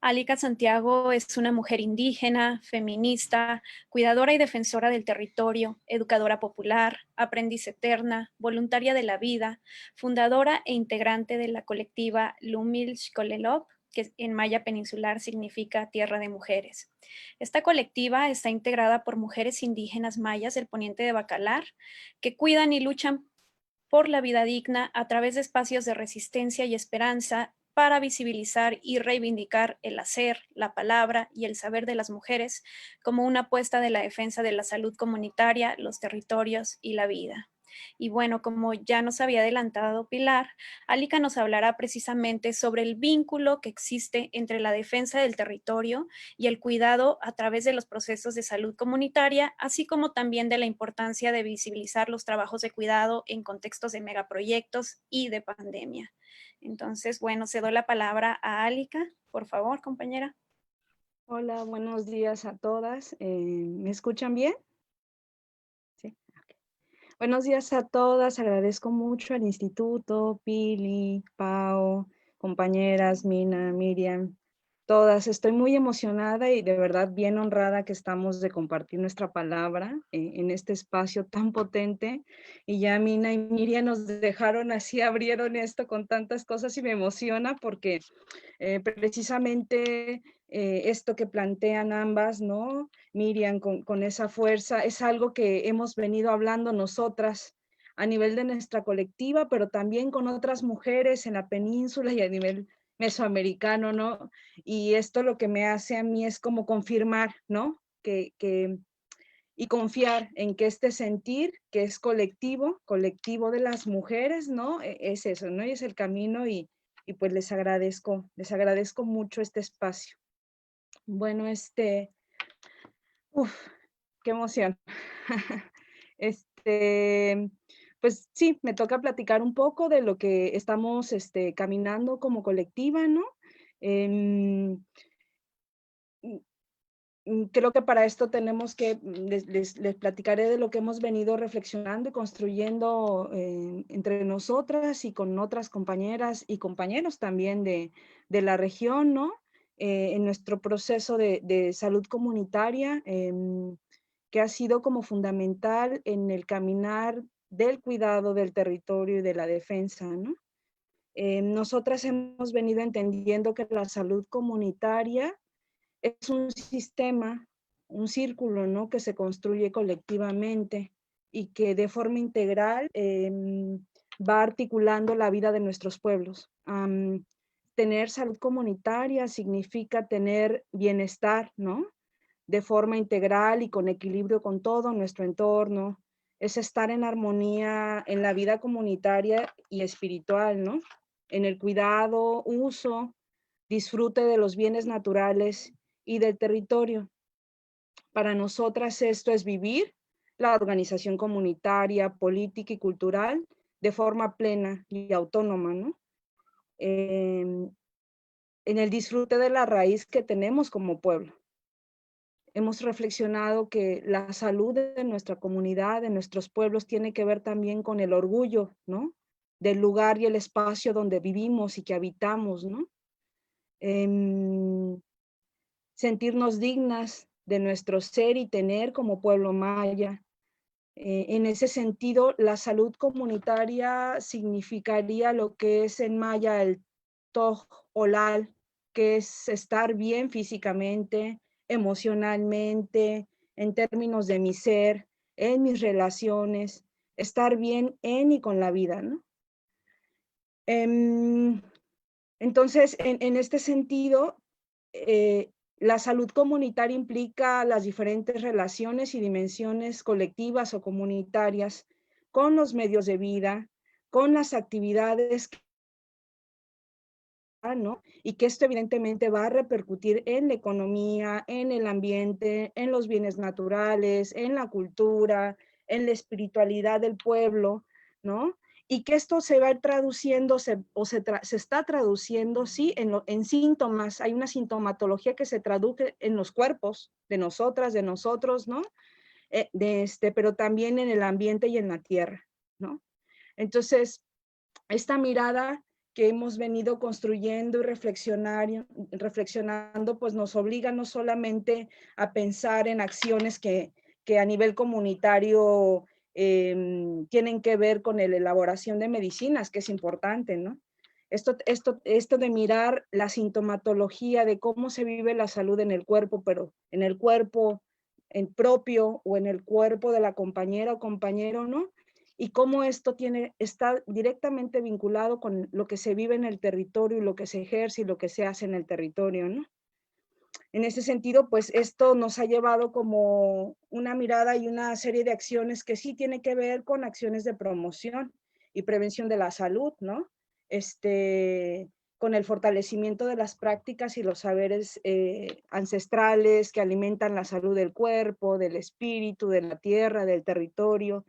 Alika Santiago es una mujer indígena, feminista, cuidadora y defensora del territorio, educadora popular, aprendiz eterna, voluntaria de la vida, fundadora e integrante de la colectiva Lumil Xcolelop, que en maya peninsular significa Tierra de Mujeres. Esta colectiva está integrada por mujeres indígenas mayas del poniente de Bacalar, que cuidan y luchan por la vida digna a través de espacios de resistencia y esperanza para visibilizar y reivindicar el hacer, la palabra y el saber de las mujeres como una apuesta de la defensa de la salud comunitaria, los territorios y la vida. Y bueno, como ya nos había adelantado Pilar, Alika nos hablará precisamente sobre el vínculo que existe entre la defensa del territorio y el cuidado a través de los procesos de salud comunitaria, así como también de la importancia de visibilizar los trabajos de cuidado en contextos de megaproyectos y de pandemia. Entonces, bueno, cedo la palabra a Alika, por favor, compañera. Hola, buenos días a todas. ¿Me escuchan bien? Sí. Okay. Buenos días a todas. Agradezco mucho al instituto, Pili, Pau, compañeras, Mina, Miriam, todas. Estoy muy emocionada y de verdad bien honrada que estamos de compartir nuestra palabra en este espacio tan potente. Y ya Mina y Miriam nos dejaron así, abrieron esto con tantas cosas y me emociona porque precisamente esto que plantean ambas, ¿no? Miriam con esa fuerza, es algo que hemos venido hablando nosotras a nivel de nuestra colectiva, pero también con otras mujeres en la península y a nivel mesoamericano, ¿no? Y esto lo que me hace a mí es como confirmar, ¿no? Y confiar en que este sentir, que es colectivo de las mujeres, ¿no? Es eso, ¿no? Y es el camino y pues les agradezco mucho este espacio. Bueno, qué emoción. Pues sí, me toca platicar un poco de lo que estamos caminando como colectiva, ¿no? Creo que para esto tenemos que, les platicaré de lo que hemos venido reflexionando y construyendo entre nosotras y con otras compañeras y compañeros también de la región, ¿no? En nuestro proceso de salud comunitaria, que ha sido como fundamental en el caminar del cuidado del territorio y de la defensa, ¿no? Nosotras hemos venido entendiendo que la salud comunitaria es un sistema, un círculo, ¿no? Que se construye colectivamente y que de forma integral va articulando la vida de nuestros pueblos. Tener salud comunitaria significa tener bienestar, ¿no? De forma integral y con equilibrio con todo nuestro entorno. Es estar en armonía en la vida comunitaria y espiritual, ¿no? En el cuidado, uso, disfrute de los bienes naturales y del territorio. Para nosotras esto es vivir la organización comunitaria, política y cultural de forma plena y autónoma, ¿no? En el disfrute de la raíz que tenemos como pueblo. Hemos reflexionado que la salud de nuestra comunidad, de nuestros pueblos, tiene que ver también con el orgullo, ¿no? Del lugar y el espacio donde vivimos y que habitamos, ¿no? Sentirnos dignas de nuestro ser y tener como pueblo maya. En ese sentido, la salud comunitaria significaría lo que es en maya el toj olal, que es estar bien físicamente, emocionalmente, en términos de mi ser, en mis relaciones, estar bien en y con la vida, ¿no? Entonces, en este sentido, la salud comunitaria implica las diferentes relaciones y dimensiones colectivas o comunitarias con los medios de vida, con las actividades, ¿no? Y que esto evidentemente va a repercutir en la economía, en el ambiente, en los bienes naturales, en la cultura, en la espiritualidad del pueblo, ¿no? Y que esto se va traduciendo, se está traduciendo, sí, en síntomas. Hay una sintomatología que se traduce en los cuerpos de nosotras, de nosotros, ¿no? Pero también en el ambiente y en la tierra, ¿no? Entonces, esta mirada que hemos venido construyendo y reflexionando, pues nos obliga no solamente a pensar en acciones que a nivel comunitario tienen que ver con la elaboración de medicinas, que es importante, ¿no? Esto de mirar la sintomatología de cómo se vive la salud en el cuerpo, pero en el cuerpo propio o en el cuerpo de la compañera o compañero, ¿no? Y cómo esto está directamente vinculado con lo que se vive en el territorio y lo que se ejerce y lo que se hace en el territorio, ¿no? En ese sentido, pues esto nos ha llevado como una mirada y una serie de acciones que sí tiene que ver con acciones de promoción y prevención de la salud, ¿no? Con el fortalecimiento de las prácticas y los saberes ancestrales que alimentan la salud del cuerpo, del espíritu, de la tierra, del territorio,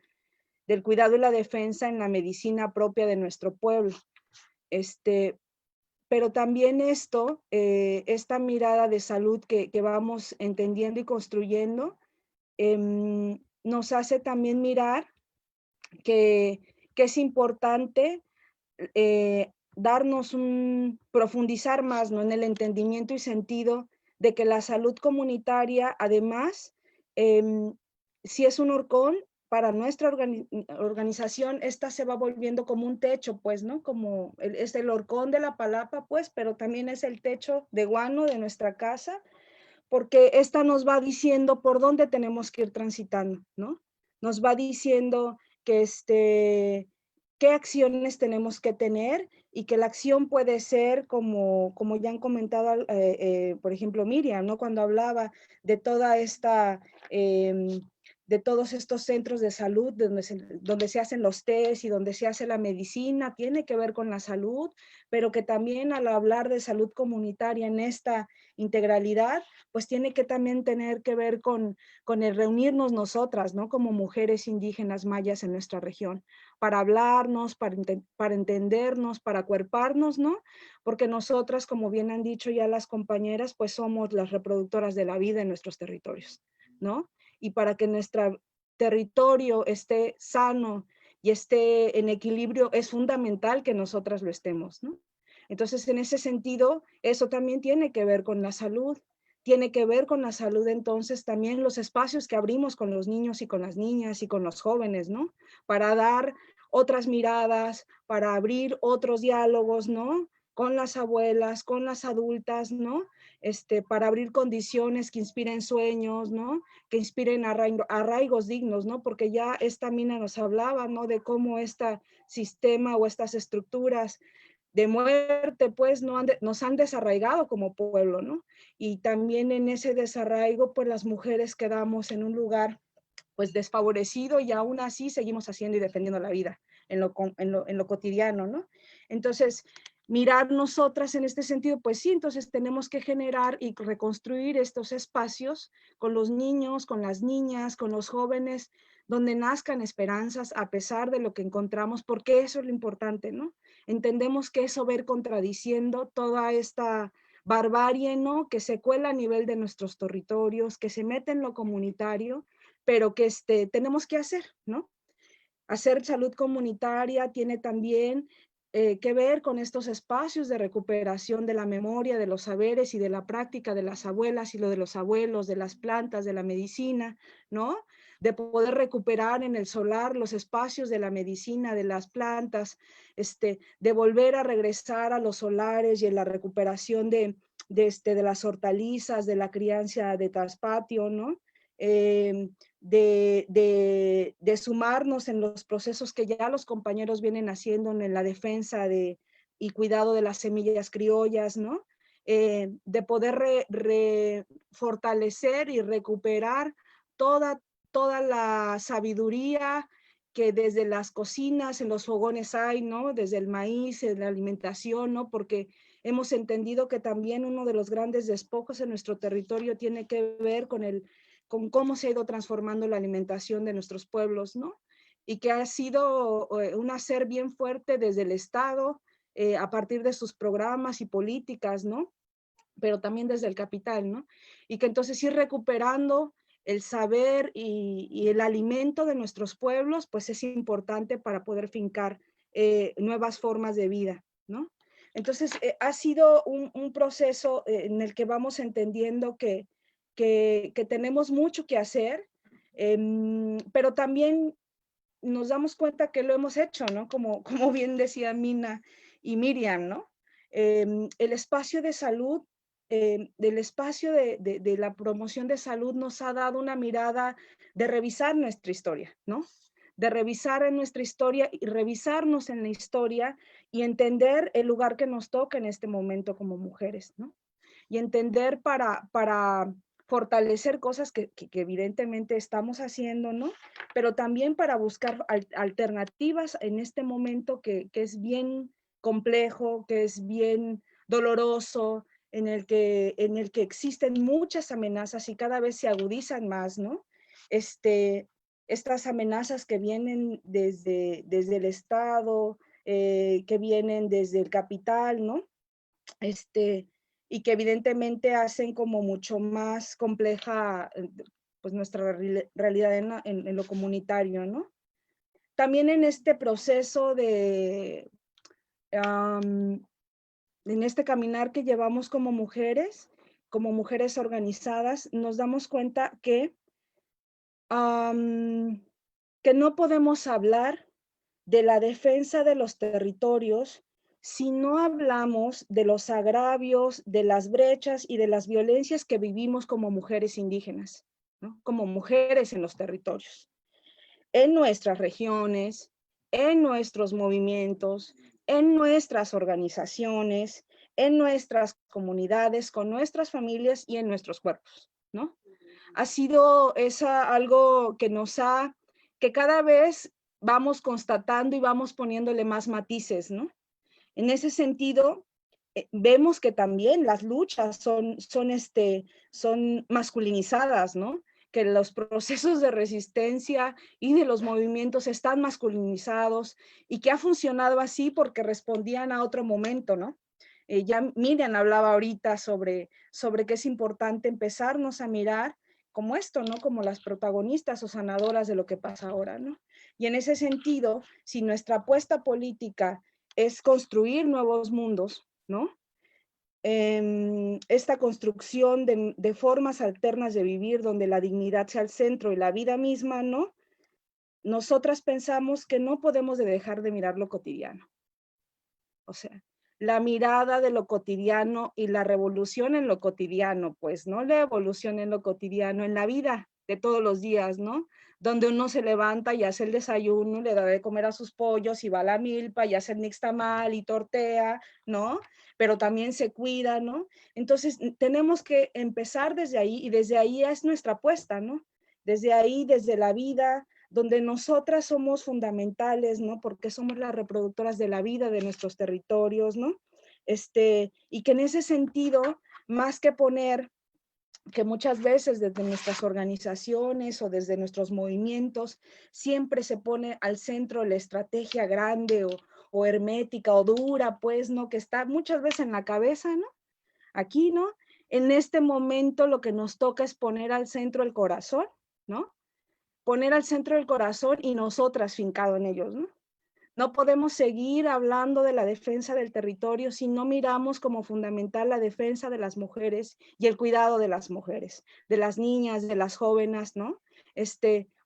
del cuidado y la defensa en la medicina propia de nuestro pueblo. Pero también esta mirada de salud que vamos entendiendo y construyendo, nos hace también mirar que es importante profundizar más, ¿no?, en el entendimiento y sentido de que la salud comunitaria, además, si es un horcón, para nuestra organización, esta se va volviendo como un techo, pues, ¿no? Como es el horcón de la palapa, pues, pero también es el techo de guano de nuestra casa, porque esta nos va diciendo por dónde tenemos que ir transitando, ¿no? Nos va diciendo que qué acciones tenemos que tener y que la acción puede ser como ya han comentado, por ejemplo, Miriam, ¿no? Cuando hablaba de toda esta, de todos estos centros de salud donde se hacen los test y donde se hace la medicina, tiene que ver con la salud, pero que también al hablar de salud comunitaria en esta integralidad, pues tiene que también tener que ver con el reunirnos nosotras, ¿no? Como mujeres indígenas mayas en nuestra región, para hablarnos, para entendernos, para acuerparnos, ¿no? Porque nosotras, como bien han dicho ya las compañeras, pues somos las reproductoras de la vida en nuestros territorios, ¿no? Y para que nuestro territorio esté sano y esté en equilibrio, es fundamental que nosotras lo estemos, ¿no? Entonces, en ese sentido, eso también tiene que ver con la salud. Tiene que ver con la salud, entonces, también los espacios que abrimos con los niños y con las niñas y con los jóvenes, ¿no? Para dar otras miradas, para abrir otros diálogos, ¿no? Con las abuelas, con las adultas, ¿no? Para abrir condiciones que inspiren sueños, ¿no? Que inspiren arraigos dignos, ¿no? Porque ya esta mina nos hablaba, ¿no? De cómo este sistema o estas estructuras de muerte, pues, nos han desarraigado como pueblo, ¿no? Y también en ese desarraigo, pues, las mujeres quedamos en un lugar, pues, desfavorecido y aún así seguimos haciendo y defendiendo la vida en lo cotidiano, ¿no? Entonces, mirar nosotras en este sentido, pues sí, entonces tenemos que generar y reconstruir estos espacios con los niños, con las niñas, con los jóvenes, donde nazcan esperanzas a pesar de lo que encontramos, porque eso es lo importante, ¿no? Entendemos que eso va a ir contradiciendo toda esta barbarie, ¿no? Que se cuela a nivel de nuestros territorios, que se mete en lo comunitario, pero que tenemos que hacer, ¿no? Hacer salud comunitaria tiene también que ver con estos espacios de recuperación de la memoria, de los saberes y de la práctica de las abuelas y lo de los abuelos, de las plantas, de la medicina, ¿no? De poder recuperar en el solar los espacios de la medicina, de las plantas, de volver a regresar a los solares y en la recuperación de las hortalizas, de la crianza de traspatio, ¿no? De sumarnos en los procesos que ya los compañeros vienen haciendo en la defensa y cuidado de las semillas criollas, ¿no? De poder fortalecer y recuperar toda la sabiduría que desde las cocinas, en los fogones hay, ¿no? Desde el maíz, en la alimentación, ¿no? Porque hemos entendido que también uno de los grandes despojos en nuestro territorio tiene que ver con cómo se ha ido transformando la alimentación de nuestros pueblos, ¿no? Y que ha sido un hacer bien fuerte desde el Estado, a partir de sus programas y políticas, ¿no? Pero también desde el capital, ¿no? Y que entonces ir recuperando el saber y el alimento de nuestros pueblos, pues es importante para poder fincar nuevas formas de vida, ¿no? Entonces, ha sido un proceso en el que vamos entendiendo que tenemos mucho que hacer, pero también nos damos cuenta que lo hemos hecho, ¿no? Como bien decía Mina y Miriam, ¿no? El espacio de salud, del espacio de la promoción de salud nos ha dado una mirada de revisar nuestra historia, ¿no? De revisar en nuestra historia y revisarnos en la historia y entender el lugar que nos toca en este momento como mujeres, ¿no? Y entender para fortalecer cosas que evidentemente estamos haciendo, ¿no? Pero también para buscar alternativas en este momento que es bien complejo, que es bien doloroso, en el que existen muchas amenazas y cada vez se agudizan más, ¿no? Estas amenazas que vienen desde el Estado, que vienen desde el capital, ¿no? Y que evidentemente hacen como mucho más compleja pues nuestra realidad en lo comunitario, ¿no? También en este proceso en este caminar que llevamos como mujeres organizadas, nos damos cuenta que no podemos hablar de la defensa de los territorios si no hablamos de los agravios, de las brechas y de las violencias que vivimos como mujeres indígenas, ¿no? Como mujeres en los territorios, en nuestras regiones, en nuestros movimientos, en nuestras organizaciones, en nuestras comunidades, con nuestras familias y en nuestros cuerpos, ¿no? Ha sido algo que que cada vez vamos constatando y vamos poniéndole más matices, ¿no? En ese sentido, vemos que también las luchas son masculinizadas, ¿no? Que los procesos de resistencia y de los movimientos están masculinizados y que ha funcionado así porque respondían a otro momento, ¿no? Ya Miriam hablaba ahorita sobre que es importante empezarnos a mirar como esto, ¿no? Como las protagonistas o sanadoras de lo que pasa ahora, ¿no? Y en ese sentido, si nuestra apuesta política es construir nuevos mundos, ¿no? Esta construcción de formas alternas de vivir donde la dignidad sea el centro y la vida misma, ¿no? Nosotras pensamos que no podemos dejar de mirar lo cotidiano. O sea, la mirada de lo cotidiano y la revolución en lo cotidiano, pues, ¿no? La evolución en lo cotidiano, en la vida de todos los días, ¿no? Donde uno se levanta y hace el desayuno, le da de comer a sus pollos y va a la milpa y hace el nixtamal y tortea, ¿no? Pero también se cuida, ¿no? Entonces, tenemos que empezar desde ahí y desde ahí es nuestra apuesta, ¿no? Desde ahí, desde la vida, donde nosotras somos fundamentales, ¿no? Porque somos las reproductoras de la vida de nuestros territorios, ¿no? Y que en ese sentido, más que poner que muchas veces desde nuestras organizaciones o desde nuestros movimientos siempre se pone al centro la estrategia grande o hermética o dura, pues, ¿no? Que está muchas veces en la cabeza, ¿no? Aquí, ¿no? En este momento lo que nos toca es poner al centro el corazón, ¿no? Poner al centro el corazón y nosotras fincado en ellos, ¿no? No podemos seguir hablando de la defensa del territorio si no miramos como fundamental la defensa de las mujeres y el cuidado de las mujeres, de las niñas, de las jóvenes, ¿no?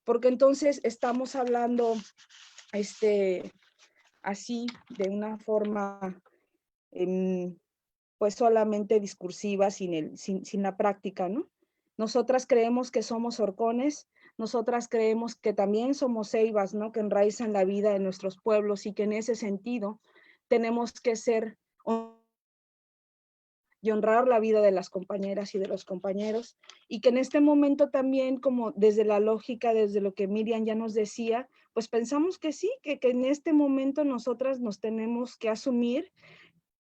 Porque entonces estamos hablando así de una forma pues solamente discursiva sin la práctica, ¿no? Nosotras creemos que somos horcones, nosotras creemos que también somos ceibas, ¿no? Que enraizan la vida de nuestros pueblos y que en ese sentido tenemos que ser y honrar la vida de las compañeras y de los compañeros, y que en este momento también, como desde la lógica, desde lo que Miriam ya nos decía, pues pensamos que sí, que en este momento nosotras nos tenemos que asumir,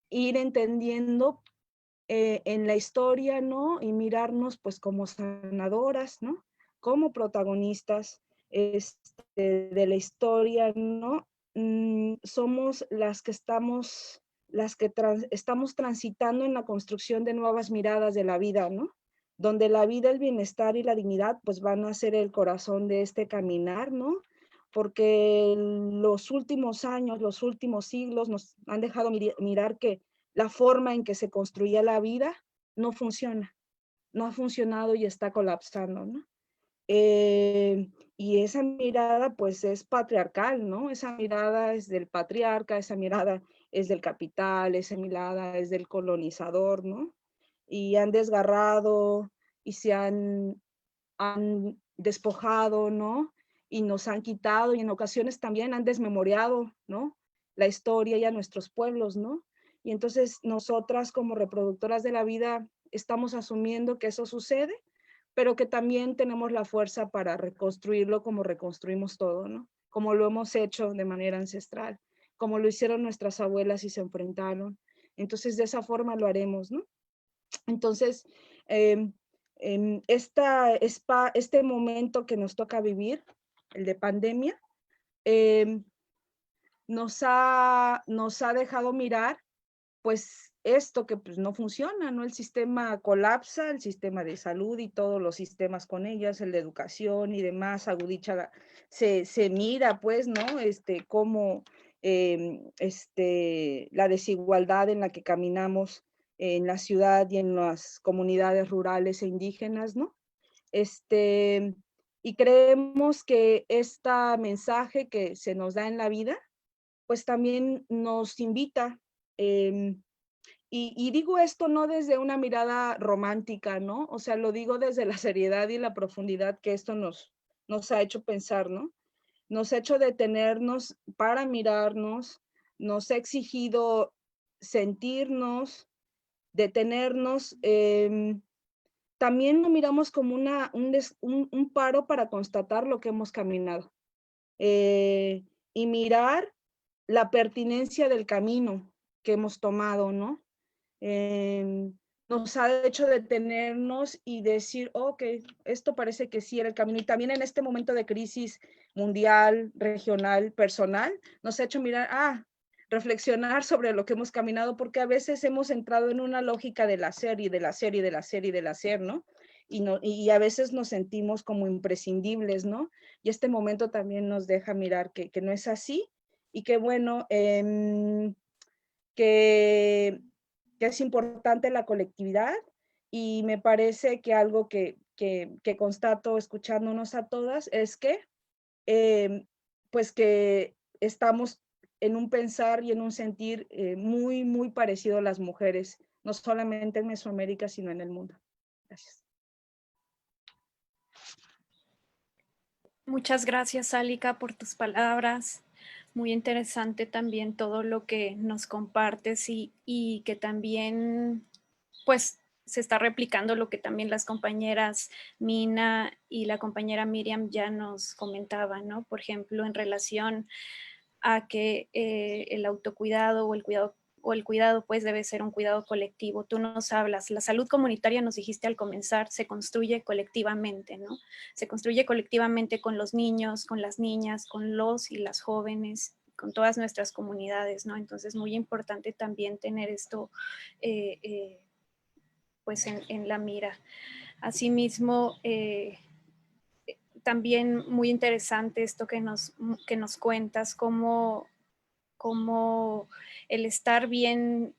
ir entendiendo en la historia, ¿no? Y mirarnos pues como sanadoras, ¿no? Como protagonistas de la historia, ¿no? Somos las que estamos transitando en la construcción de nuevas miradas de la vida, ¿no? Donde la vida, el bienestar y la dignidad pues van a ser el corazón de este caminar, ¿no? Porque los últimos años, los últimos siglos nos han dejado mirar que la forma en que se construía la vida no funciona, no ha funcionado y está colapsando, ¿no? Y esa mirada pues es patriarcal, ¿no? Esa mirada es del patriarca, esa mirada es del capital, esa mirada es del colonizador, ¿no? Y han desgarrado y se han despojado, ¿no? Y nos han quitado y en ocasiones también han desmemoriado, ¿no? La historia y a nuestros pueblos, ¿no? Y entonces nosotras como reproductoras de la vida estamos asumiendo que eso sucede, pero que también tenemos la fuerza para reconstruirlo como reconstruimos todo, ¿no? Como lo hemos hecho de manera ancestral, como lo hicieron nuestras abuelas y se enfrentaron. Entonces de esa forma lo haremos, ¿no? Entonces, este momento que nos toca vivir, el de pandemia, nos ha dejado mirar, pues, esto que pues, no funciona, ¿no? El sistema colapsa, el sistema de salud y todos los sistemas con ellas, el de educación y demás, agudicha, se mira, pues, ¿no? Cómo la desigualdad en la que caminamos en la ciudad y en las comunidades rurales e indígenas, ¿no? Y creemos que este mensaje que se nos da en la vida, pues también nos invita, y digo esto no desde una mirada romántica, ¿no? O sea, lo digo desde la seriedad y la profundidad que esto nos ha hecho pensar, ¿no? Nos ha hecho detenernos para mirarnos, nos ha exigido sentirnos, detenernos. También lo miramos como un paro para constatar lo que hemos caminado y mirar la pertinencia del camino que hemos tomado, ¿no? Nos ha hecho detenernos y decir, ok, esto parece que sí era el camino. Y también en este momento de crisis mundial, regional, personal, nos ha hecho mirar, reflexionar sobre lo que hemos caminado, porque a veces hemos entrado en una lógica del hacer y del hacer y del hacer y del hacer, ¿no? Y a veces nos sentimos como imprescindibles, ¿no? Y este momento también nos deja mirar que no es así y que bueno, que es importante la colectividad y me parece que algo que constato escuchándonos a todas es que pues que estamos en un pensar y en un sentir muy, muy parecido a las mujeres, no solamente en Mesoamérica, sino en el mundo. Gracias. Muchas gracias, Alika, por tus palabras. Muy interesante también todo lo que nos compartes y que también, pues, se está replicando lo que también las compañeras Mina y la compañera Miriam ya nos comentaban, ¿no? Por ejemplo, en relación a que el autocuidado o el cuidado pues debe ser un cuidado colectivo. Tú nos hablas, la salud comunitaria, nos dijiste al comenzar, se construye colectivamente, ¿no? Se construye colectivamente con los niños, con las niñas, con los y las jóvenes, con todas nuestras comunidades, ¿no? Entonces, muy importante también tener esto pues en la mira. Asimismo, también muy interesante esto que nos cuentas, cómo el estar bien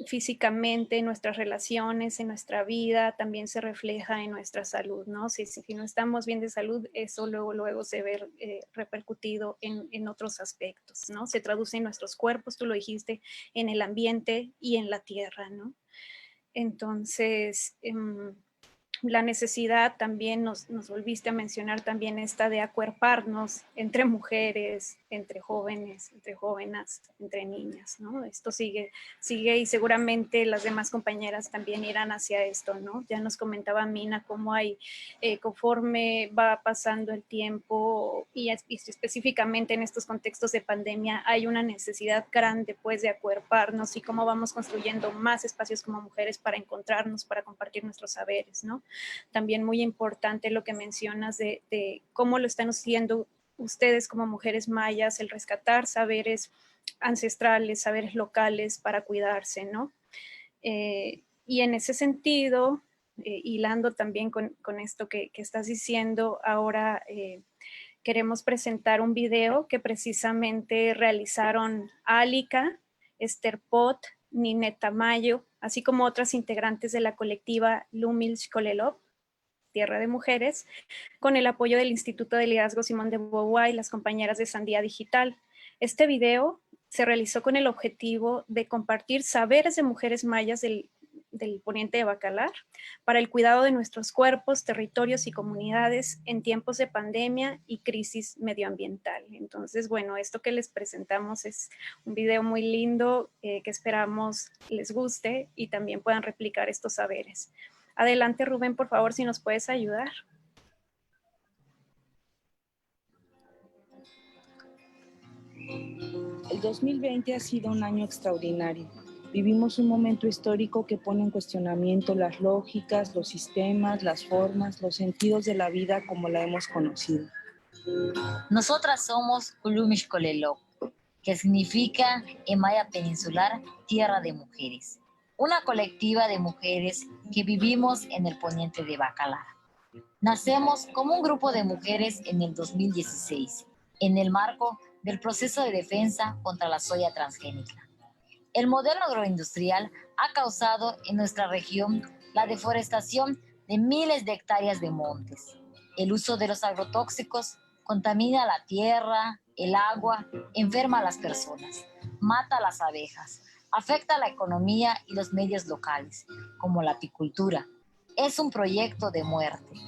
físicamente, en nuestras relaciones, en nuestra vida, también se refleja en nuestra salud, ¿no? Si no estamos bien de salud, eso luego se ve repercutido en otros aspectos, ¿no? Se traduce en nuestros cuerpos, tú lo dijiste, en el ambiente y en la tierra, ¿no? Entonces, la necesidad también nos volviste a mencionar también esta de acuerparnos entre mujeres, entre jóvenes, entre jóvenes, entre niñas, ¿no? Esto sigue y seguramente las demás compañeras también irán hacia esto, ¿no? Ya nos comentaba Mina cómo hay, conforme va pasando el tiempo y específicamente en estos contextos de pandemia, hay una necesidad grande pues de acuerparnos y cómo vamos construyendo más espacios como mujeres para encontrarnos, para compartir nuestros saberes, ¿no? También muy importante lo que mencionas de cómo lo están haciendo ustedes como mujeres mayas, el rescatar saberes ancestrales, saberes locales para cuidarse, ¿no? Y en ese sentido, hilando también con esto que estás diciendo, ahora queremos presentar un video que precisamente realizaron Alika, Esther Pot Ninette Tamayo, así como otras integrantes de la colectiva Lumil Xcolelop, Tierra de Mujeres, con el apoyo del Instituto de Liderazgo Simón de Beauvoir y las compañeras de Sandía Digital. Este video se realizó con el objetivo de compartir saberes de mujeres mayas del poniente de Bacalar para el cuidado de nuestros cuerpos, territorios y comunidades en tiempos de pandemia y crisis medioambiental. Entonces, bueno, esto que les presentamos es un video muy lindo que esperamos les guste y también puedan replicar estos saberes. Adelante, Rubén, por favor, si nos puedes ayudar. El 2020 ha sido un año extraordinario. Vivimos un momento histórico que pone en cuestionamiento las lógicas, los sistemas, las formas, los sentidos de la vida como la hemos conocido. Nosotras somos Ulum Xcolelop, que significa en maya peninsular Tierra de Mujeres, una colectiva de mujeres que vivimos en el poniente de Bacalar. Nacemos como un grupo de mujeres en el 2016, en el marco del proceso de defensa contra la soya transgénica. El modelo agroindustrial ha causado en nuestra región la deforestación de miles de hectáreas de montes. El uso de los agrotóxicos contamina la tierra, el agua, enferma a las personas, mata a las abejas, afecta a la economía y los medios locales, como la apicultura. Es un proyecto de muerte.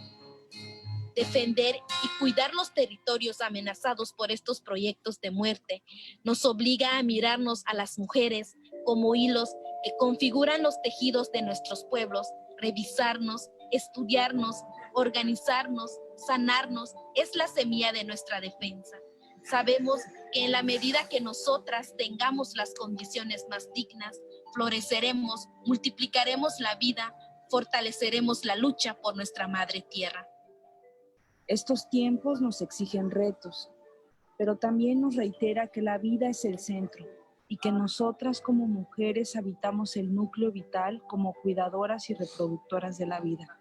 Defender y cuidar los territorios amenazados por estos proyectos de muerte nos obliga a mirarnos a las mujeres como hilos que configuran los tejidos de nuestros pueblos, revisarnos, estudiarnos, organizarnos, sanarnos, es la semilla de nuestra defensa. Sabemos que en la medida que nosotras tengamos las condiciones más dignas, floreceremos, multiplicaremos la vida, fortaleceremos la lucha por nuestra madre tierra. Estos tiempos nos exigen retos, pero también nos reitera que la vida es el centro y que nosotras como mujeres habitamos el núcleo vital como cuidadoras y reproductoras de la vida.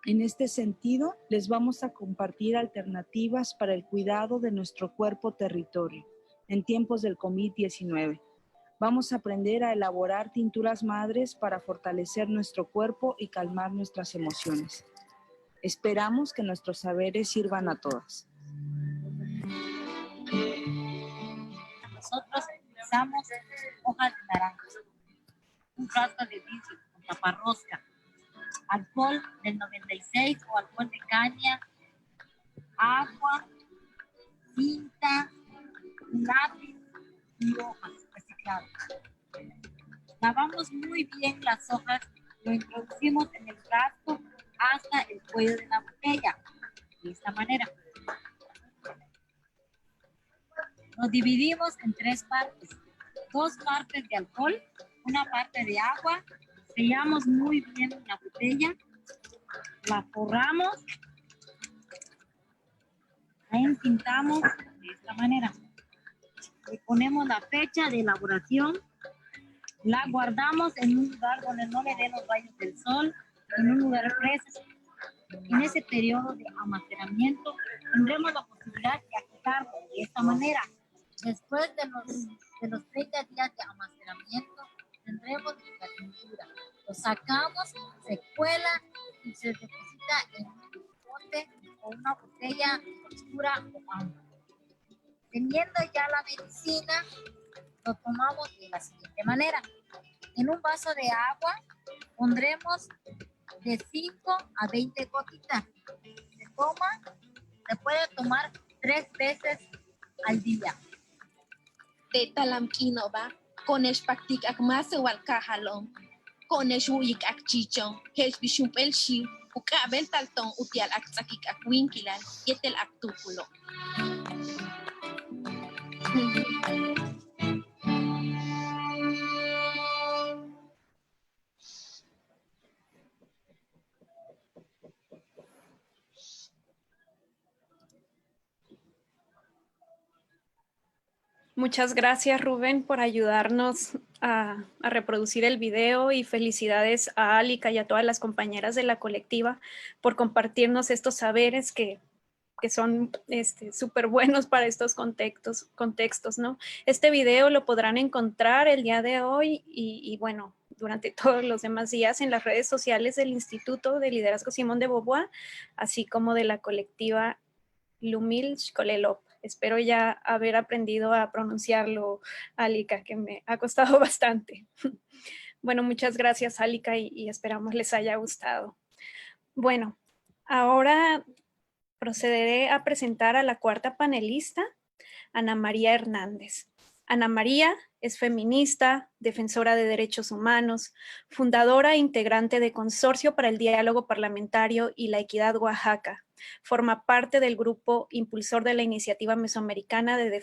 En este sentido, les vamos a compartir alternativas para el cuidado de nuestro cuerpo-territorio en tiempos del COVID-19. Vamos a aprender a elaborar tinturas madres para fortalecer nuestro cuerpo y calmar nuestras emociones. Esperamos que nuestros saberes sirvan a todas. Nosotros utilizamos hojas de naranja, un frasco de vidrio con taparrosca, alcohol del 96 o alcohol de caña, agua, cinta, un lápiz y hojas recicladas. Lavamos muy bien las hojas, lo introducimos en el frasco hasta el cuello de la botella, de esta manera. Lo dividimos en 3 partes, 2 partes de alcohol, una parte de agua, sellamos muy bien la botella, la forramos, la entintamos de esta manera. Le ponemos la fecha de elaboración, la guardamos en un lugar donde no le den los rayos del sol, en un lugar fresco. En ese periodo de almacenamiento tendremos la posibilidad de agitarlo de esta manera. Después de los 30 días de almacenamiento tendremos la tintura. Lo sacamos, se cuela y se deposita en un bote o una botella oscura o agua. Teniendo ya la medicina, lo tomamos de la siguiente manera. En un vaso de agua pondremos de 5 a 20 gotitas. Se puede tomar 3 veces al día. Tetalam kinova, konesh paktik akmase wal kahalom, konesh uyik akchichon, kesh bishumpel shi, ukabel talton utial aktsakik akwinkilal, yetel aktukulo. Muchas gracias, Rubén, por ayudarnos a reproducir el video y felicidades a Alika y a todas las compañeras de la colectiva por compartirnos estos saberes que que son súper buenos para estos contextos, ¿no? Este video lo podrán encontrar el día de hoy y bueno, durante todos los demás días en las redes sociales del Instituto de Liderazgo Simón de Beauvoir, así como de la colectiva Lumil Shkolelop. Espero ya haber aprendido a pronunciarlo, Alika, que me ha costado bastante. Bueno, muchas gracias, Alika, y esperamos les haya gustado. Bueno, ahora procederé a presentar a la cuarta panelista, Ana María Hernández. Ana María es feminista, defensora de derechos humanos, fundadora e integrante de Consorcio para el Diálogo Parlamentario y la Equidad Oaxaca. Forma parte del grupo impulsor de la Iniciativa Mesoamericana de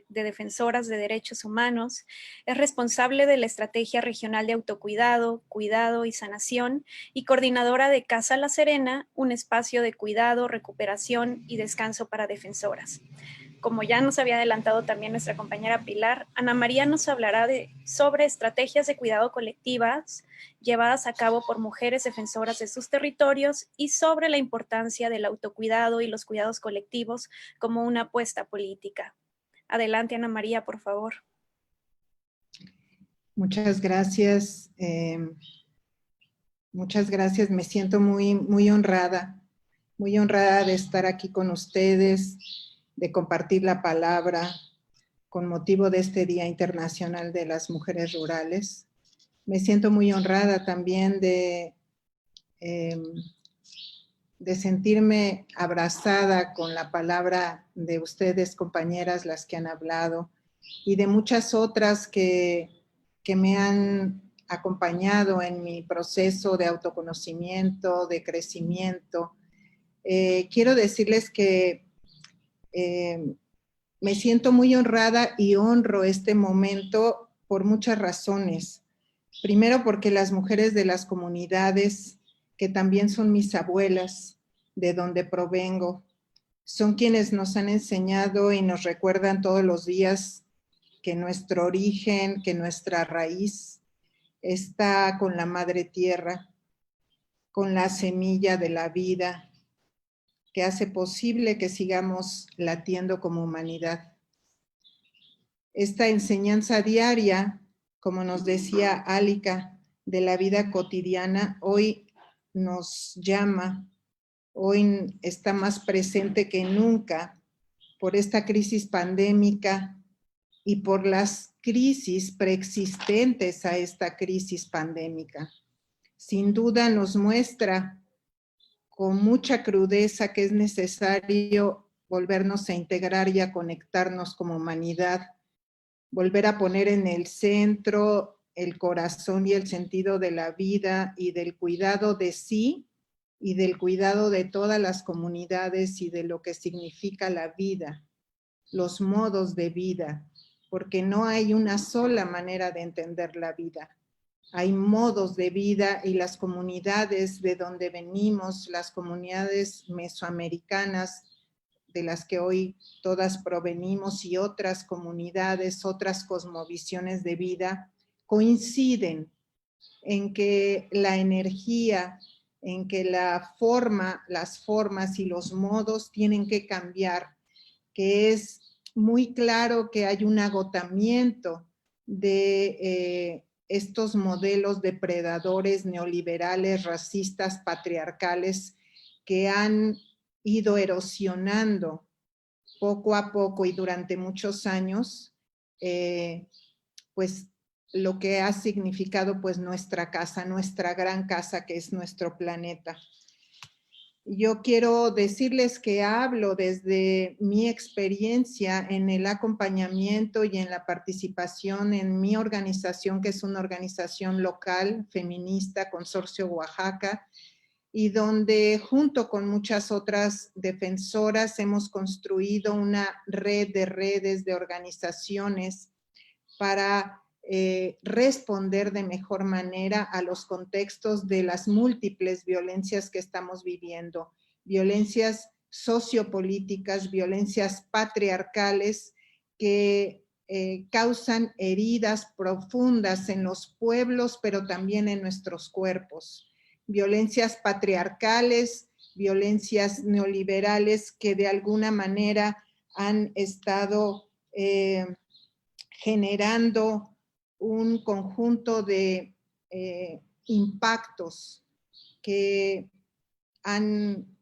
Defensoras de Derechos Humanos. Es responsable de la Estrategia Regional de Autocuidado, Cuidado y Sanación y coordinadora de Casa La Serena, un espacio de cuidado, recuperación y descanso para defensoras. Como ya nos había adelantado también nuestra compañera Pilar, Ana María nos hablará sobre estrategias de cuidado colectivas llevadas a cabo por mujeres defensoras de sus territorios y sobre la importancia del autocuidado y los cuidados colectivos como una apuesta política. Adelante, Ana María, por favor. Muchas gracias. Muchas gracias. Me siento muy honrada de estar aquí con ustedes, de compartir la palabra con motivo de este Día Internacional de las Mujeres Rurales. Me siento muy honrada también de sentirme abrazada con la palabra de ustedes, compañeras, las que han hablado, y de muchas otras que me han acompañado en mi proceso de autoconocimiento, de crecimiento. Quiero decirles que me siento muy honrada y honro este momento por muchas razones. Primero, porque las mujeres de las comunidades, que también son mis abuelas, de donde provengo, son quienes nos han enseñado y nos recuerdan todos los días que nuestro origen, que nuestra raíz está con la madre tierra, con la semilla de la vida, que hace posible que sigamos latiendo como humanidad. Esta enseñanza diaria, como nos decía Alika, de la vida cotidiana, hoy nos llama, hoy está más presente que nunca por esta crisis pandémica y por las crisis preexistentes a esta crisis pandémica. Sin duda nos muestra con mucha crudeza que es necesario volvernos a integrar y a conectarnos como humanidad, volver a poner en el centro el corazón y el sentido de la vida y del cuidado de sí y del cuidado de todas las comunidades y de lo que significa la vida, los modos de vida, porque no hay una sola manera de entender la vida. Hay modos de vida y las comunidades de donde venimos, las comunidades mesoamericanas, de las que hoy todas provenimos, y otras comunidades, otras cosmovisiones de vida, coinciden en que la energía, en que las formas y los modos tienen que cambiar, que es muy claro que hay un agotamiento de estos modelos depredadores, neoliberales, racistas, patriarcales, que han ido erosionando poco a poco y durante muchos años, pues lo que ha significado pues nuestra casa, nuestra gran casa, que es nuestro planeta. Yo quiero decirles que hablo desde mi experiencia en el acompañamiento y en la participación en mi organización, que es una organización local, feminista, Consorcio Oaxaca, y donde junto con muchas otras defensoras hemos construido una red de redes, de organizaciones para responder de mejor manera a los contextos de las múltiples violencias que estamos viviendo, violencias sociopolíticas, violencias patriarcales que causan heridas profundas en los pueblos, pero también en nuestros cuerpos, violencias patriarcales violencias neoliberales que de alguna manera han estado generando un conjunto de impactos que han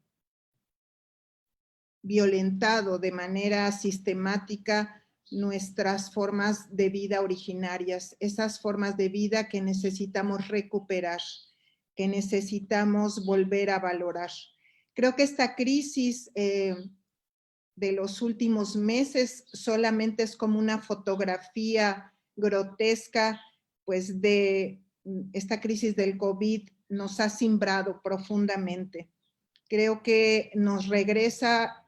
violentado de manera sistemática nuestras formas de vida originarias, esas formas de vida que necesitamos recuperar, que necesitamos volver a valorar. Creo que esta crisis de los últimos meses solamente es como una fotografía grotesca, pues de esta crisis del COVID nos ha simbrado profundamente. Creo que nos regresa,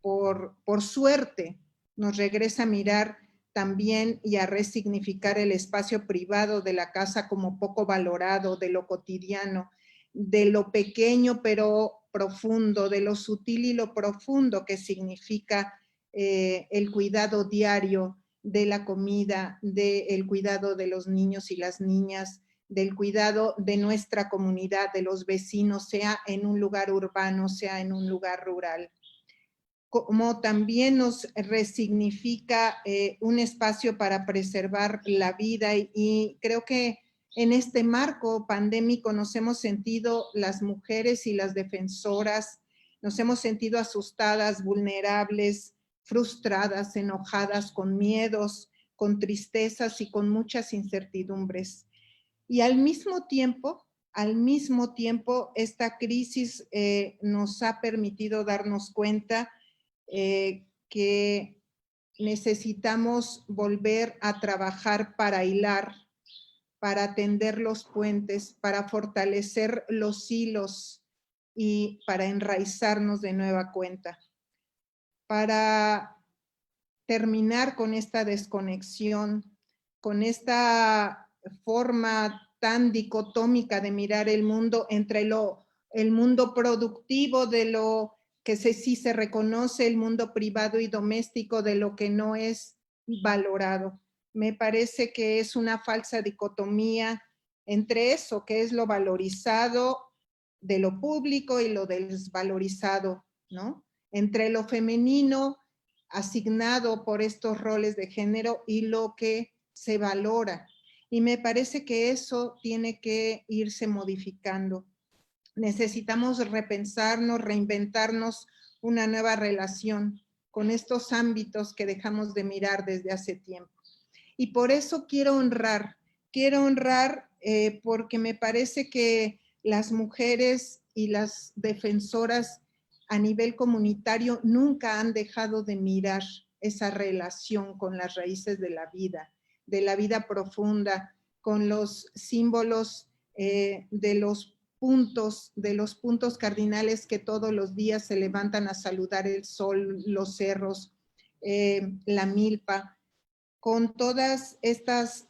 por suerte, nos regresa a mirar también y a resignificar el espacio privado de la casa como poco valorado, de lo cotidiano, de lo pequeño pero profundo, de lo sutil y lo profundo que significa el cuidado diario de la comida, del cuidado de los niños y las niñas, del cuidado de nuestra comunidad, de los vecinos, sea en un lugar urbano, sea en un lugar rural. Como también nos resignifica un espacio para preservar la vida y creo que en este marco pandémico nos hemos sentido las mujeres y las defensoras, nos hemos sentido asustadas, vulnerables, frustradas, enojadas, con miedos, con tristezas y con muchas incertidumbres. Y al mismo tiempo, esta crisis nos ha permitido darnos cuenta que necesitamos volver a trabajar para hilar, para tender los puentes, para fortalecer los hilos y para enraizarnos de nueva cuenta, para terminar con esta desconexión, con esta forma tan dicotómica de mirar el mundo entre el mundo productivo de lo que sí se reconoce, el mundo privado y doméstico de lo que no es valorado. Me parece que es una falsa dicotomía entre eso, que es lo valorizado de lo público y lo desvalorizado, ¿no? Entre lo femenino asignado por estos roles de género y lo que se valora. Y me parece que eso tiene que irse modificando. Necesitamos repensarnos, reinventarnos una nueva relación con estos ámbitos que dejamos de mirar desde hace tiempo. Y por eso quiero honrar porque me parece que las mujeres y las defensoras a nivel comunitario nunca han dejado de mirar esa relación con las raíces de la vida profunda, con los símbolos de los puntos cardinales que todos los días se levantan a saludar el sol, los cerros, la milpa, con todas estas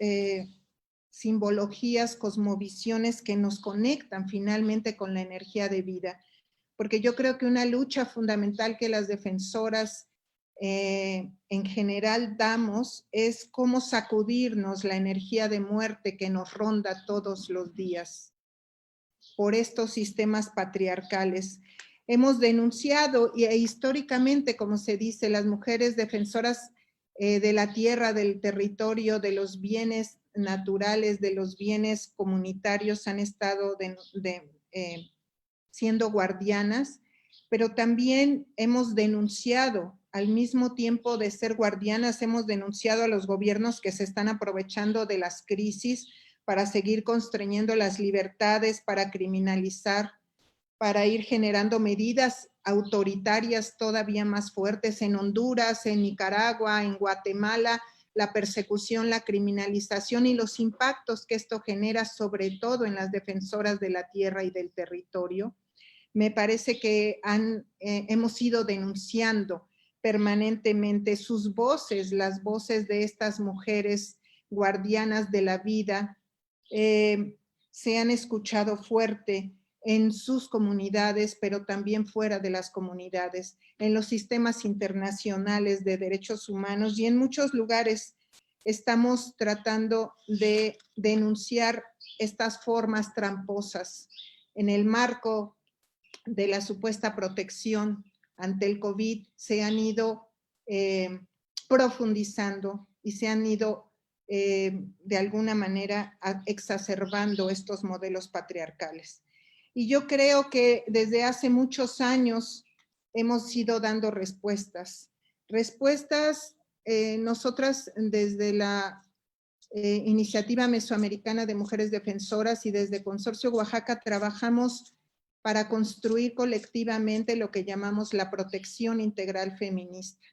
simbologías, cosmovisiones que nos conectan finalmente con la energía de vida. Porque yo creo que una lucha fundamental que las defensoras en general damos es cómo sacudirnos la energía de muerte que nos ronda todos los días por estos sistemas patriarcales. Hemos denunciado y históricamente, como se dice, las mujeres defensoras de la tierra, del territorio, de los bienes naturales, de los bienes comunitarios han estado siendo guardianas, pero también hemos denunciado, al mismo tiempo de ser guardianas, hemos denunciado a los gobiernos que se están aprovechando de las crisis para seguir constreñiendo las libertades, para criminalizar, para ir generando medidas autoritarias todavía más fuertes en Honduras, en Nicaragua, en Guatemala, la persecución, la criminalización y los impactos que esto genera, sobre todo en las defensoras de la tierra y del territorio. Me parece que hemos ido denunciando permanentemente sus voces, las voces de estas mujeres guardianas de la vida, se han escuchado fuerte en sus comunidades, pero también fuera de las comunidades, en los sistemas internacionales de derechos humanos y en muchos lugares estamos tratando de denunciar estas formas tramposas en el marco de la supuesta protección ante el COVID se han ido profundizando y se han ido de alguna manera exacerbando estos modelos patriarcales. Y yo creo que desde hace muchos años hemos ido dando respuestas. Nosotras desde la Iniciativa Mesoamericana de Mujeres Defensoras y desde Consorcio Oaxaca trabajamos para construir colectivamente lo que llamamos la protección integral feminista,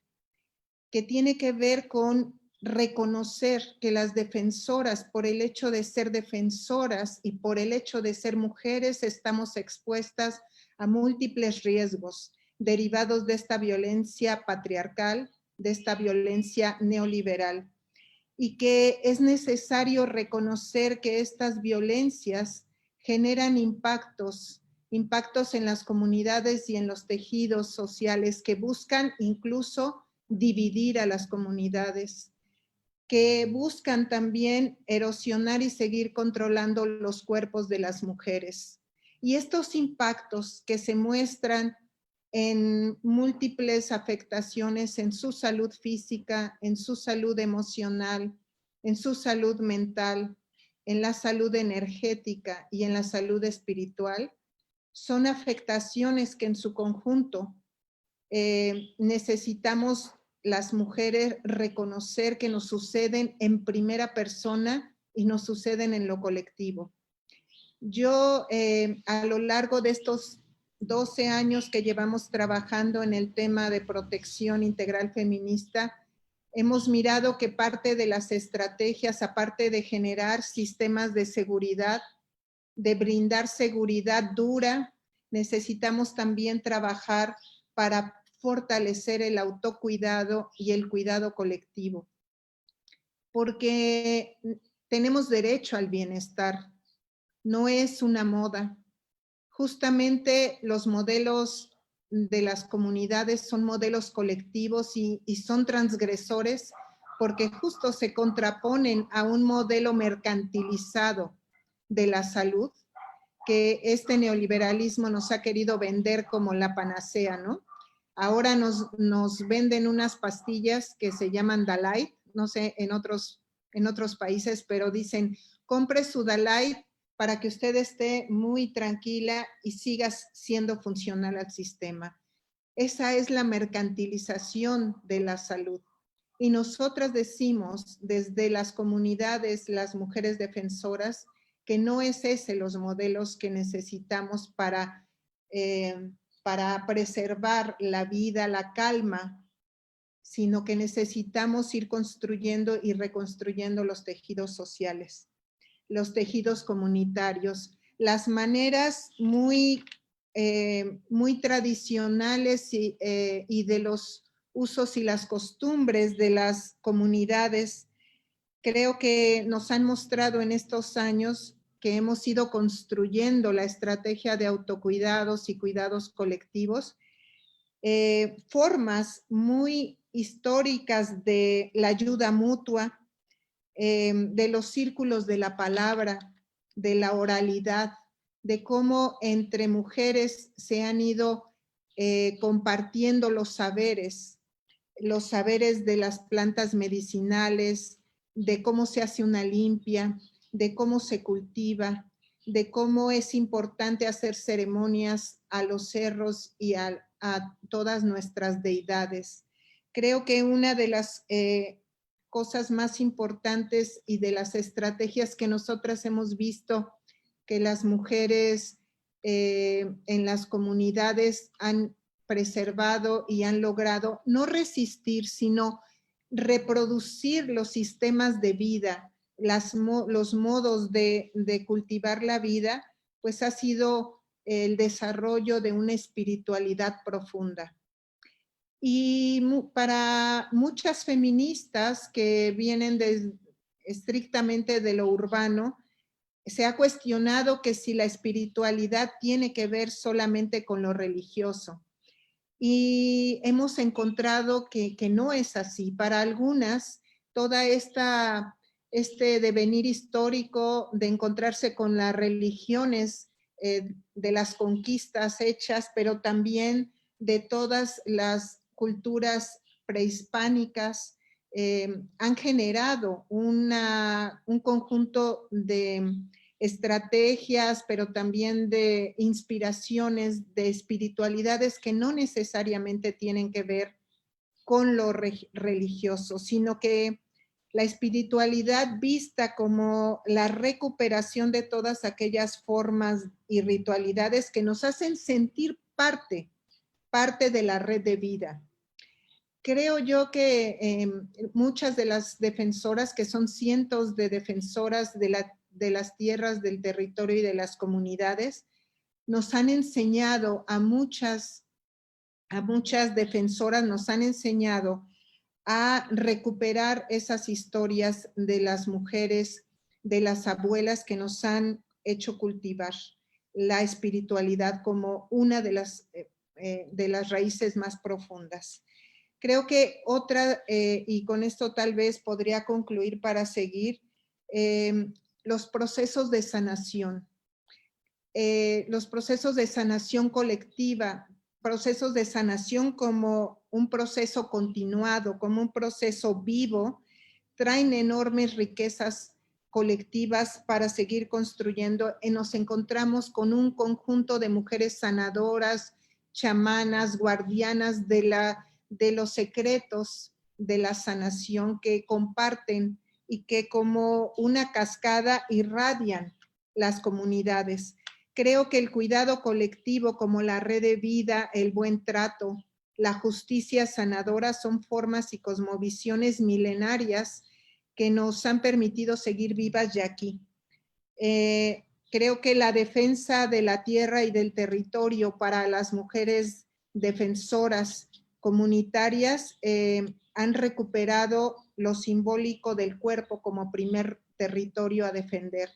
que tiene que ver con reconocer que las defensoras, por el hecho de ser defensoras y por el hecho de ser mujeres, estamos expuestas a múltiples riesgos derivados de esta violencia patriarcal, de esta violencia neoliberal, y que es necesario reconocer que estas violencias generan impactos en las comunidades y en los tejidos sociales que buscan incluso dividir a las comunidades, que buscan también erosionar y seguir controlando los cuerpos de las mujeres. Y estos impactos que se muestran en múltiples afectaciones en su salud física, en su salud emocional, en su salud mental, en la salud energética y en la salud espiritual, son afectaciones que en su conjunto necesitamos las mujeres reconocer que nos suceden en primera persona y nos suceden en lo colectivo. Yo a lo largo de estos 12 años que llevamos trabajando en el tema de protección integral feminista, hemos mirado que parte de las estrategias, aparte de generar sistemas de seguridad, de brindar seguridad dura, necesitamos también trabajar para fortalecer el autocuidado y el cuidado colectivo. Porque tenemos derecho al bienestar, no es una moda. Justamente los modelos de las comunidades son modelos colectivos y son transgresores porque justo se contraponen a un modelo mercantilizado de la salud que este neoliberalismo nos ha querido vender como la panacea, ¿no? Ahora nos venden unas pastillas que se llaman Dalait, no sé, en otros países, pero dicen, compre su Dalait para que usted esté muy tranquila y siga siendo funcional al sistema. Esa es la mercantilización de la salud. Y nosotras decimos desde las comunidades, las mujeres defensoras, que no es ese los modelos que necesitamos para preservar la vida, la calma, sino que necesitamos ir construyendo y reconstruyendo los tejidos sociales, los tejidos comunitarios, las maneras muy tradicionales y de los usos y las costumbres de las comunidades. Creo que nos han mostrado en estos años que hemos ido construyendo la estrategia de autocuidados y cuidados colectivos, formas muy históricas de la ayuda mutua, de los círculos de la palabra, de la oralidad, de cómo entre mujeres se han ido compartiendo los saberes de las plantas medicinales, de cómo se hace una limpia, de cómo se cultiva, de cómo es importante hacer ceremonias a los cerros y a todas nuestras deidades. Creo que una de las cosas más importantes y de las estrategias que nosotras hemos visto que las mujeres en las comunidades han preservado y han logrado no resistir, sino reproducir los sistemas de vida, los modos de cultivar la vida, pues ha sido el desarrollo de una espiritualidad profunda. Y para muchas feministas que vienen estrictamente de lo urbano, se ha cuestionado que si la espiritualidad tiene que ver solamente con lo religioso. Y hemos encontrado que no es así. Para algunas, toda este devenir histórico de encontrarse con las religiones de las conquistas hechas, pero también de todas las culturas prehispánicas, han generado un conjunto de estrategias, pero también de inspiraciones, de espiritualidades que no necesariamente tienen que ver con lo religioso, sino que la espiritualidad vista como la recuperación de todas aquellas formas y ritualidades que nos hacen sentir parte de la red de vida. Creo yo que muchas de las defensoras, que son cientos de defensoras de las tierras, del territorio y de las comunidades, nos han enseñado a muchas defensoras, nos han enseñado a recuperar esas historias de las mujeres, de las abuelas que nos han hecho cultivar la espiritualidad como una de las raíces más profundas. Creo que otra, y con esto tal vez podría concluir para seguir, los procesos de sanación. Los procesos de sanación colectiva, procesos de sanación como un proceso continuado, como un proceso vivo, traen enormes riquezas colectivas para seguir construyendo. Nos encontramos con un conjunto de mujeres sanadoras, chamanas, guardianas de los secretos de la sanación, que comparten y que como una cascada irradian las comunidades. Creo que el cuidado colectivo, como la red de vida, el buen trato, la justicia sanadora, son formas y cosmovisiones milenarias que nos han permitido seguir vivas ya aquí. Creo que la defensa de la tierra y del territorio para las mujeres defensoras comunitarias han recuperado lo simbólico del cuerpo como primer territorio a defender.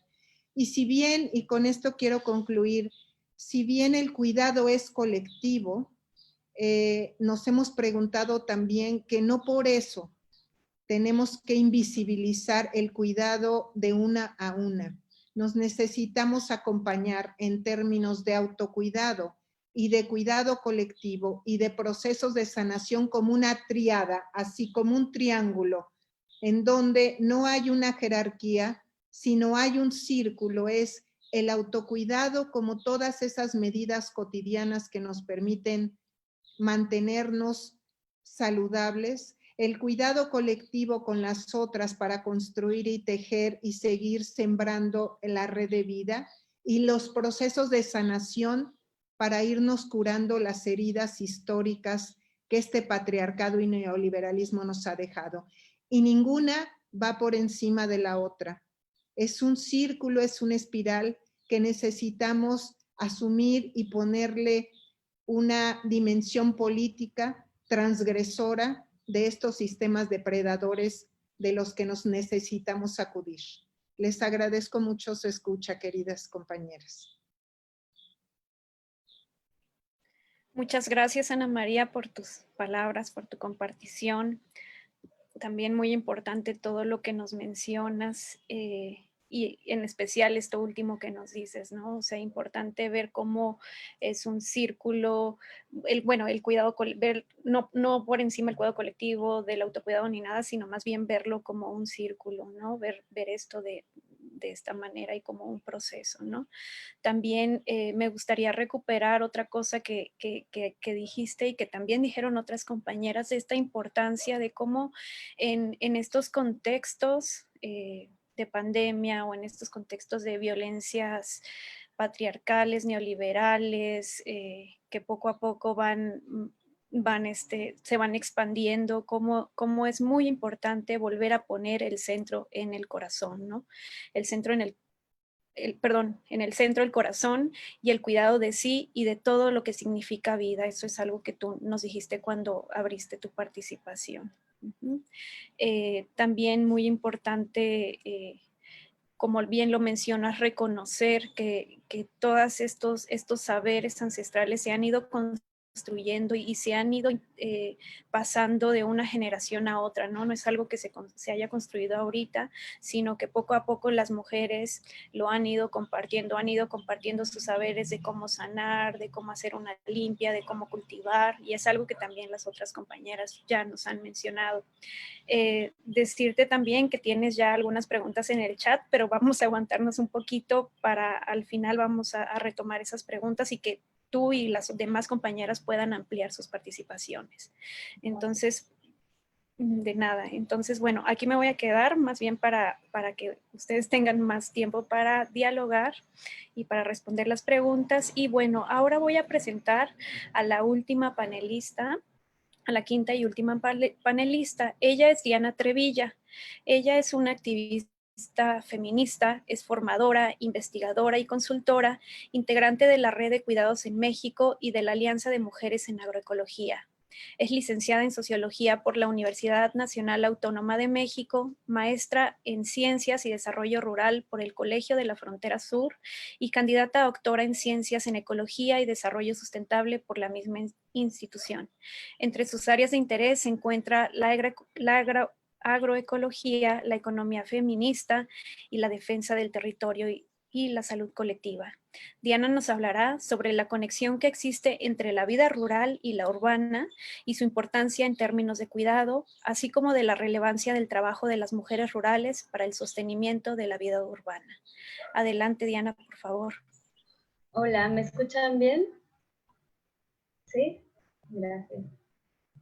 Y si bien, y con esto quiero concluir, si bien el cuidado es colectivo, nos hemos preguntado también que no por eso tenemos que invisibilizar el cuidado de una a una. Nos necesitamos acompañar en términos de autocuidado y de cuidado colectivo y de procesos de sanación como una tríada, así como un triángulo, en donde no hay una jerarquía, sino hay un círculo. Es el autocuidado como todas esas medidas cotidianas que nos permiten mantenernos saludables, el cuidado colectivo con las otras para construir y tejer y seguir sembrando la red de vida, y los procesos de sanación para irnos curando las heridas históricas que este patriarcado y neoliberalismo nos ha dejado. Y ninguna va por encima de la otra. Es un círculo, es una espiral que necesitamos asumir y ponerle una dimensión política transgresora de estos sistemas depredadores de los que nos necesitamos acudir. Les agradezco mucho su escucha, queridas compañeras. Muchas gracias, Ana María, por tus palabras, por tu compartición. También muy importante todo lo que nos mencionas, y en especial esto último que nos dices, ¿no? O sea, importante ver cómo es un círculo, el cuidado, ver, no por encima el cuidado colectivo, del autocuidado ni nada, sino más bien verlo como un círculo, ¿no? Ver esto de esta manera y como un proceso, ¿no? También me gustaría recuperar otra cosa que dijiste y que también dijeron otras compañeras, de esta importancia de cómo en estos contextos de pandemia o en estos contextos de violencias patriarcales, neoliberales, que poco a poco se van expandiendo, cómo es muy importante volver a poner el centro en el corazón, ¿no? El centro en el centro del corazón y el cuidado de sí y de todo lo que significa vida. Eso es algo que tú nos dijiste cuando abriste tu participación. También muy importante, como bien lo mencionas, reconocer que todos estos saberes ancestrales se han ido construyendo construyendo y se han ido pasando de una generación a otra, ¿no? No es algo que se haya construido ahorita, sino que poco a poco las mujeres lo han ido compartiendo sus saberes de cómo sanar, de cómo hacer una limpia, de cómo cultivar, y es algo que también las otras compañeras ya nos han mencionado. Decirte también que tienes ya algunas preguntas en el chat, pero vamos a aguantarnos un poquito para al final vamos a retomar esas preguntas y que tú y las demás compañeras puedan ampliar sus participaciones. Entonces, de nada. Entonces, bueno, aquí me voy a quedar más bien para que ustedes tengan más tiempo para dialogar y para responder las preguntas. Y bueno, ahora voy a presentar a la última panelista, a la quinta y última panelista. Ella es Diana Trevilla. Ella es una activista feminista, es formadora, investigadora y consultora, integrante de la Red de Cuidados en México y de la Alianza de Mujeres en Agroecología. Es licenciada en Sociología por la Universidad Nacional Autónoma de México, maestra en Ciencias y Desarrollo Rural por el Colegio de la Frontera Sur y candidata a doctora en Ciencias en Ecología y Desarrollo Sustentable por la misma institución. Entre sus áreas de interés se encuentra la agroecología, la economía feminista y la defensa del territorio y la salud colectiva. Diana nos hablará sobre la conexión que existe entre la vida rural y la urbana y su importancia en términos de cuidado, así como de la relevancia del trabajo de las mujeres rurales para el sostenimiento de la vida urbana. Adelante, Diana, por favor. Hola, ¿me escuchan bien? ¿Sí? Gracias.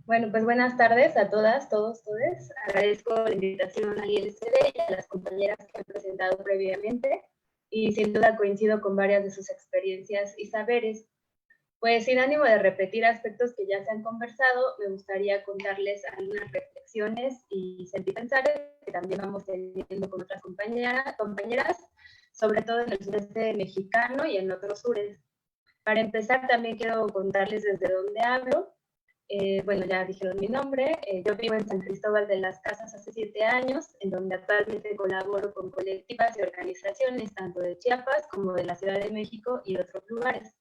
Bueno, pues buenas tardes a todas, todos, todes. Agradezco la invitación al ILCD y a las compañeras que han presentado previamente y sin duda coincido con varias de sus experiencias y saberes. Pues sin ánimo de repetir aspectos que ya se han conversado, me gustaría contarles algunas reflexiones y sentipensares que también vamos teniendo con otras compañeras, sobre todo en el sureste mexicano y en otros sures. Para empezar, también quiero contarles desde dónde hablo. Bueno, ya dijeron mi nombre. Yo vivo en San Cristóbal de las Casas hace 7 años, en donde actualmente colaboro con colectivas y organizaciones, tanto de Chiapas como de la Ciudad de México y otros lugares.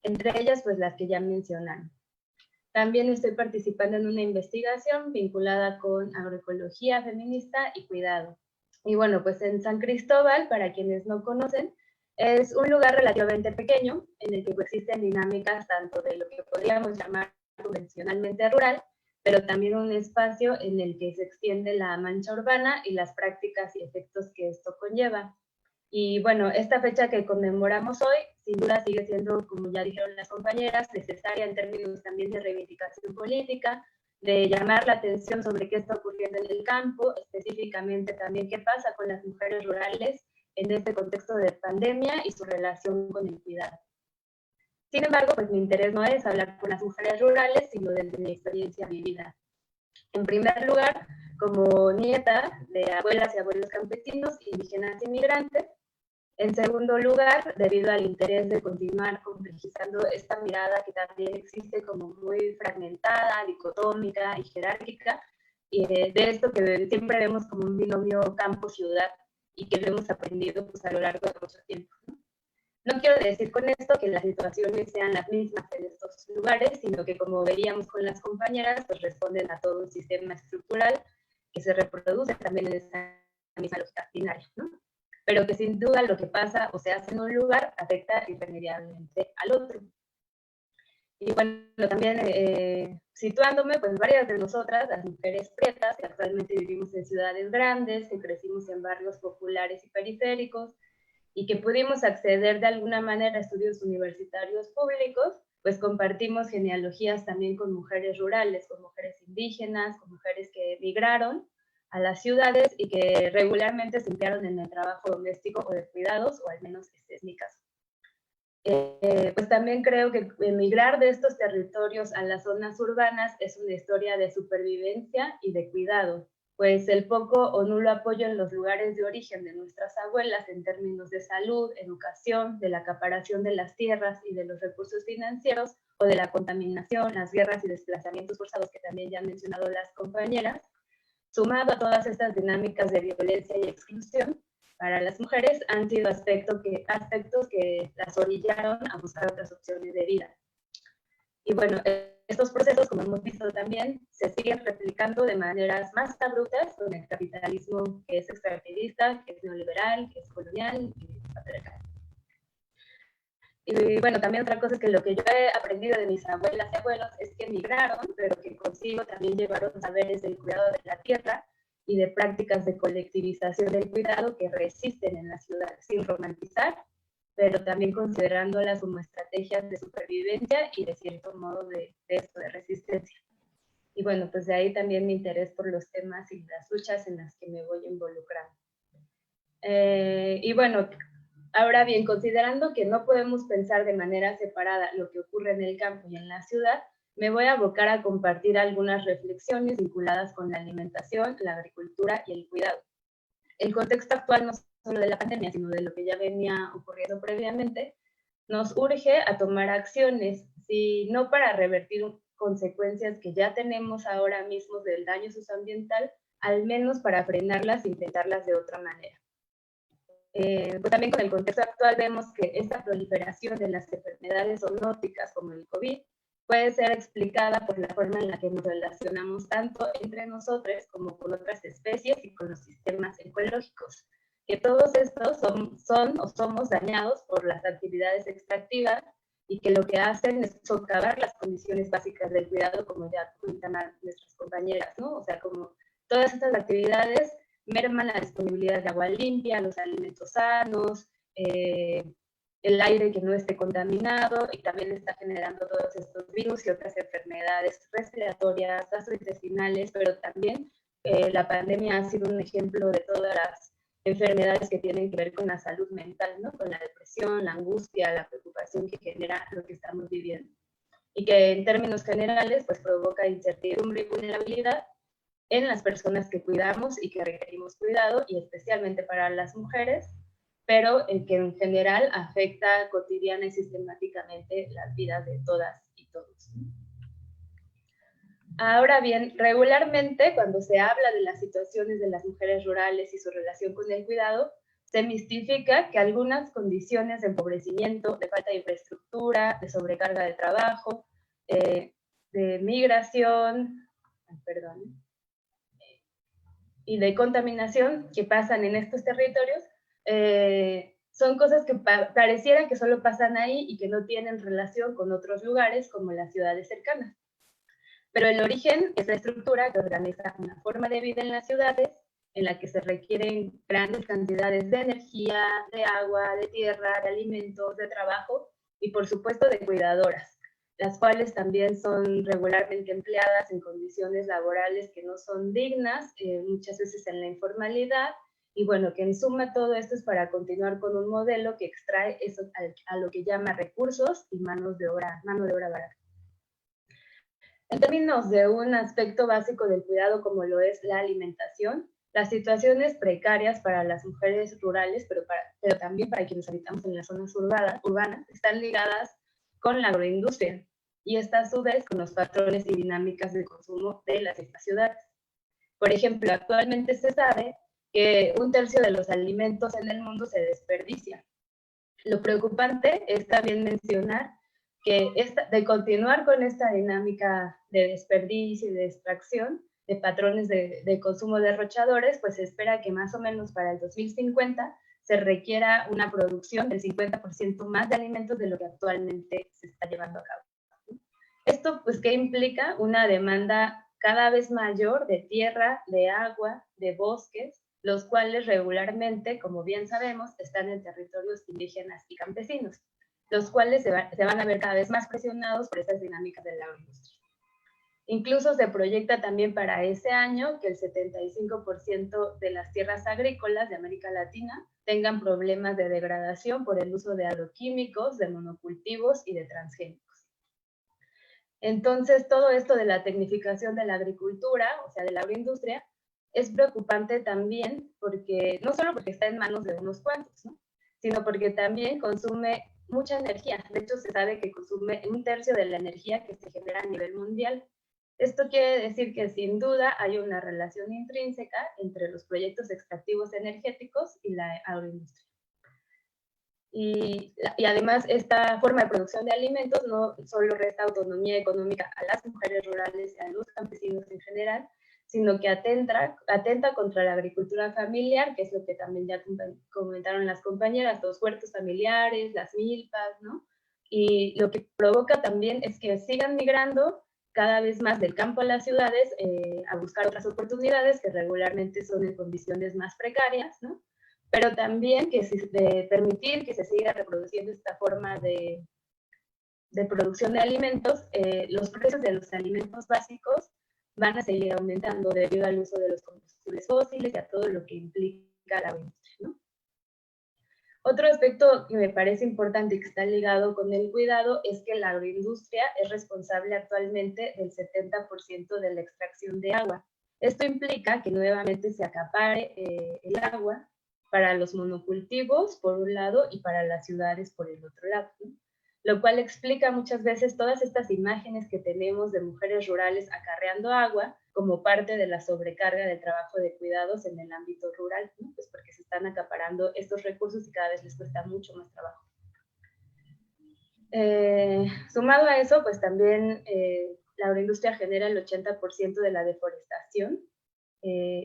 Entre ellas, pues las que ya mencionaron. También estoy participando en una investigación vinculada con agroecología feminista y cuidado. Y bueno, pues en San Cristóbal, para quienes no conocen, es un lugar relativamente pequeño en el que existen dinámicas tanto de lo que podríamos llamar convencionalmente rural, pero también un espacio en el que se extiende la mancha urbana y las prácticas y efectos que esto conlleva. Y bueno, esta fecha que conmemoramos hoy, sin duda sigue siendo, como ya dijeron las compañeras, necesaria en términos también de reivindicación política, de llamar la atención sobre qué está ocurriendo en el campo, específicamente también qué pasa con las mujeres rurales en este contexto de pandemia y su relación con el cuidado. Sin embargo, pues mi interés no es hablar con las mujeres rurales, sino desde mi experiencia vivida. En primer lugar, como nieta de abuelas y abuelos campesinos, indígenas y migrantes. En segundo lugar, debido al interés de continuar complejizando esta mirada que también existe como muy fragmentada, dicotómica y jerárquica, y de esto que siempre vemos como un binomio campo-ciudad y que lo hemos aprendido pues, a lo largo de mucho tiempo, ¿no? No quiero decir con esto que las situaciones sean las mismas en estos lugares, sino que como veríamos con las compañeras, pues responden a todo un sistema estructural que se reproduce también en esa misma lógica binaria, ¿no? Pero que sin duda lo que pasa o se hace en un lugar afecta irremediablemente al otro. Y bueno, también situándome, pues varias de nosotras, las mujeres prietas, que actualmente vivimos en ciudades grandes, que crecimos en barrios populares y periféricos, y que pudimos acceder de alguna manera a estudios universitarios públicos, pues compartimos genealogías también con mujeres rurales, con mujeres indígenas, con mujeres que emigraron a las ciudades y que regularmente se emplearon en el trabajo doméstico o de cuidados, o al menos este es mi caso. Pues también creo que emigrar de estos territorios a las zonas urbanas es una historia de supervivencia y de cuidado, pues el poco o nulo apoyo en los lugares de origen de nuestras abuelas en términos de salud, educación, de la acaparación de las tierras y de los recursos financieros, o de la contaminación, las guerras y desplazamientos forzados que también ya han mencionado las compañeras, sumado a todas estas dinámicas de violencia y exclusión, para las mujeres han sido aspectos que las orillaron a buscar otras opciones de vida. Y bueno, estos procesos, como hemos visto también, se siguen replicando de maneras más abruptas con el capitalismo que es extractivista, que es neoliberal, que es colonial y patriarcal. Y bueno, también otra cosa es que lo que yo he aprendido de mis abuelas y abuelos es que emigraron, pero que consigo también llevaron saberes del cuidado de la tierra y de prácticas de colectivización del cuidado que resisten en la ciudad, sin romantizar, pero también considerándolas como estrategias de supervivencia y de cierto modo de resistencia. Y bueno, pues de ahí también mi interés por los temas y las luchas en las que me voy involucrando. Y bueno, ahora bien, considerando que no podemos pensar de manera separada lo que ocurre en el campo y en la ciudad, me voy a abocar a compartir algunas reflexiones vinculadas con la alimentación, la agricultura y el cuidado. El contexto actual no solo de la pandemia, sino de lo que ya venía ocurriendo previamente, nos urge a tomar acciones, si no para revertir consecuencias que ya tenemos ahora mismo del daño socioambiental, al menos para frenarlas e intentarlas de otra manera. Pues también con el contexto actual vemos que esta proliferación de las enfermedades zoonóticas como el COVID puede ser explicada por la forma en la que nos relacionamos tanto entre nosotros como con otras especies y con los sistemas ecológicos, que todos estos son o somos dañados por las actividades extractivas y que lo que hacen es socavar las condiciones básicas del cuidado, como ya comentan nuestras compañeras, ¿no? O sea, como todas estas actividades merman la disponibilidad de agua limpia, los alimentos sanos, el aire que no esté contaminado, y también está generando todos estos virus y otras enfermedades respiratorias, gastrointestinales, pero también la pandemia ha sido un ejemplo de todas las enfermedades que tienen que ver con la salud mental, ¿no? Con la depresión, la angustia, la preocupación que genera lo que estamos viviendo. Y que en términos generales, pues provoca incertidumbre y vulnerabilidad en las personas que cuidamos y que requerimos cuidado, y especialmente para las mujeres, pero que en general afecta cotidiana y sistemáticamente las vidas de todas y todos. Ahora bien, regularmente cuando se habla de las situaciones de las mujeres rurales y su relación con el cuidado, se mistifica que algunas condiciones de empobrecimiento, de falta de infraestructura, de sobrecarga de trabajo, de migración, y de contaminación que pasan en estos territorios, son cosas que parecieran que solo pasan ahí y que no tienen relación con otros lugares como las ciudades cercanas. Pero el origen es la estructura que organiza una forma de vida en las ciudades, en la que se requieren grandes cantidades de energía, de agua, de tierra, de alimentos, de trabajo y por supuesto de cuidadoras, las cuales también son regularmente empleadas en condiciones laborales que no son dignas, muchas veces en la informalidad, y bueno, que en suma todo esto es para continuar con un modelo que extrae eso a lo que llama recursos y mano de obra barata. En términos de un aspecto básico del cuidado como lo es la alimentación, las situaciones precarias para las mujeres rurales, pero también para quienes habitamos en las zonas urbanas, están ligadas con la agroindustria, y esta a su vez con los patrones y dinámicas de consumo de las ciudades. Por ejemplo, actualmente se sabe que 1/3 de los alimentos en el mundo se desperdicia. Lo preocupante es también mencionar que de continuar con esta dinámica de desperdicio y de extracción, de patrones de consumo derrochadores, pues se espera que más o menos para el 2050 se requiera una producción del 50% más de alimentos de lo que actualmente se está llevando a cabo. Esto, pues, ¿qué implica? Una demanda cada vez mayor de tierra, de agua, de bosques, los cuales regularmente, como bien sabemos, están en territorios indígenas y campesinos, los cuales se van a ver cada vez más presionados por estas dinámicas de la agroindustria. Incluso se proyecta también para ese año que el 75% de las tierras agrícolas de América Latina tengan problemas de degradación por el uso de agroquímicos, de monocultivos y de transgénicos. Entonces, todo esto de la tecnificación de la agricultura, o sea, de la agroindustria, es preocupante también porque, no solo porque está en manos de unos cuantos, ¿no? Sino porque también consume mucha energía. De hecho, se sabe que consume 1/3 de la energía que se genera a nivel mundial. Esto quiere decir que sin duda hay una relación intrínseca entre los proyectos extractivos energéticos y la agroindustria. Y además esta forma de producción de alimentos no solo resta autonomía económica a las mujeres rurales y a los campesinos en general, sino que atenta contra la agricultura familiar, que es lo que también ya comentaron las compañeras, los huertos familiares, las milpas, ¿no? Y lo que provoca también es que sigan migrando cada vez más del campo a las ciudades a buscar otras oportunidades que regularmente son en condiciones más precarias, ¿no? Pero también de permitir que se siga reproduciendo esta forma de producción de alimentos, los precios de los alimentos básicos van a seguir aumentando debido al uso de los combustibles fósiles y a todo lo que implica la industria, ¿no? Otro aspecto que me parece importante y que está ligado con el cuidado es que la agroindustria es responsable actualmente del 70% de la extracción de agua. Esto implica que nuevamente se acapare el agua para los monocultivos, por un lado, y para las ciudades, por el otro lado, ¿no? Lo cual explica muchas veces todas estas imágenes que tenemos de mujeres rurales acarreando agua como parte de la sobrecarga del trabajo de cuidados en el ámbito rural, ¿no? Pues porque se están acaparando estos recursos y cada vez les cuesta mucho más trabajo. Sumado a eso, pues también la agroindustria genera el 80% de la deforestación,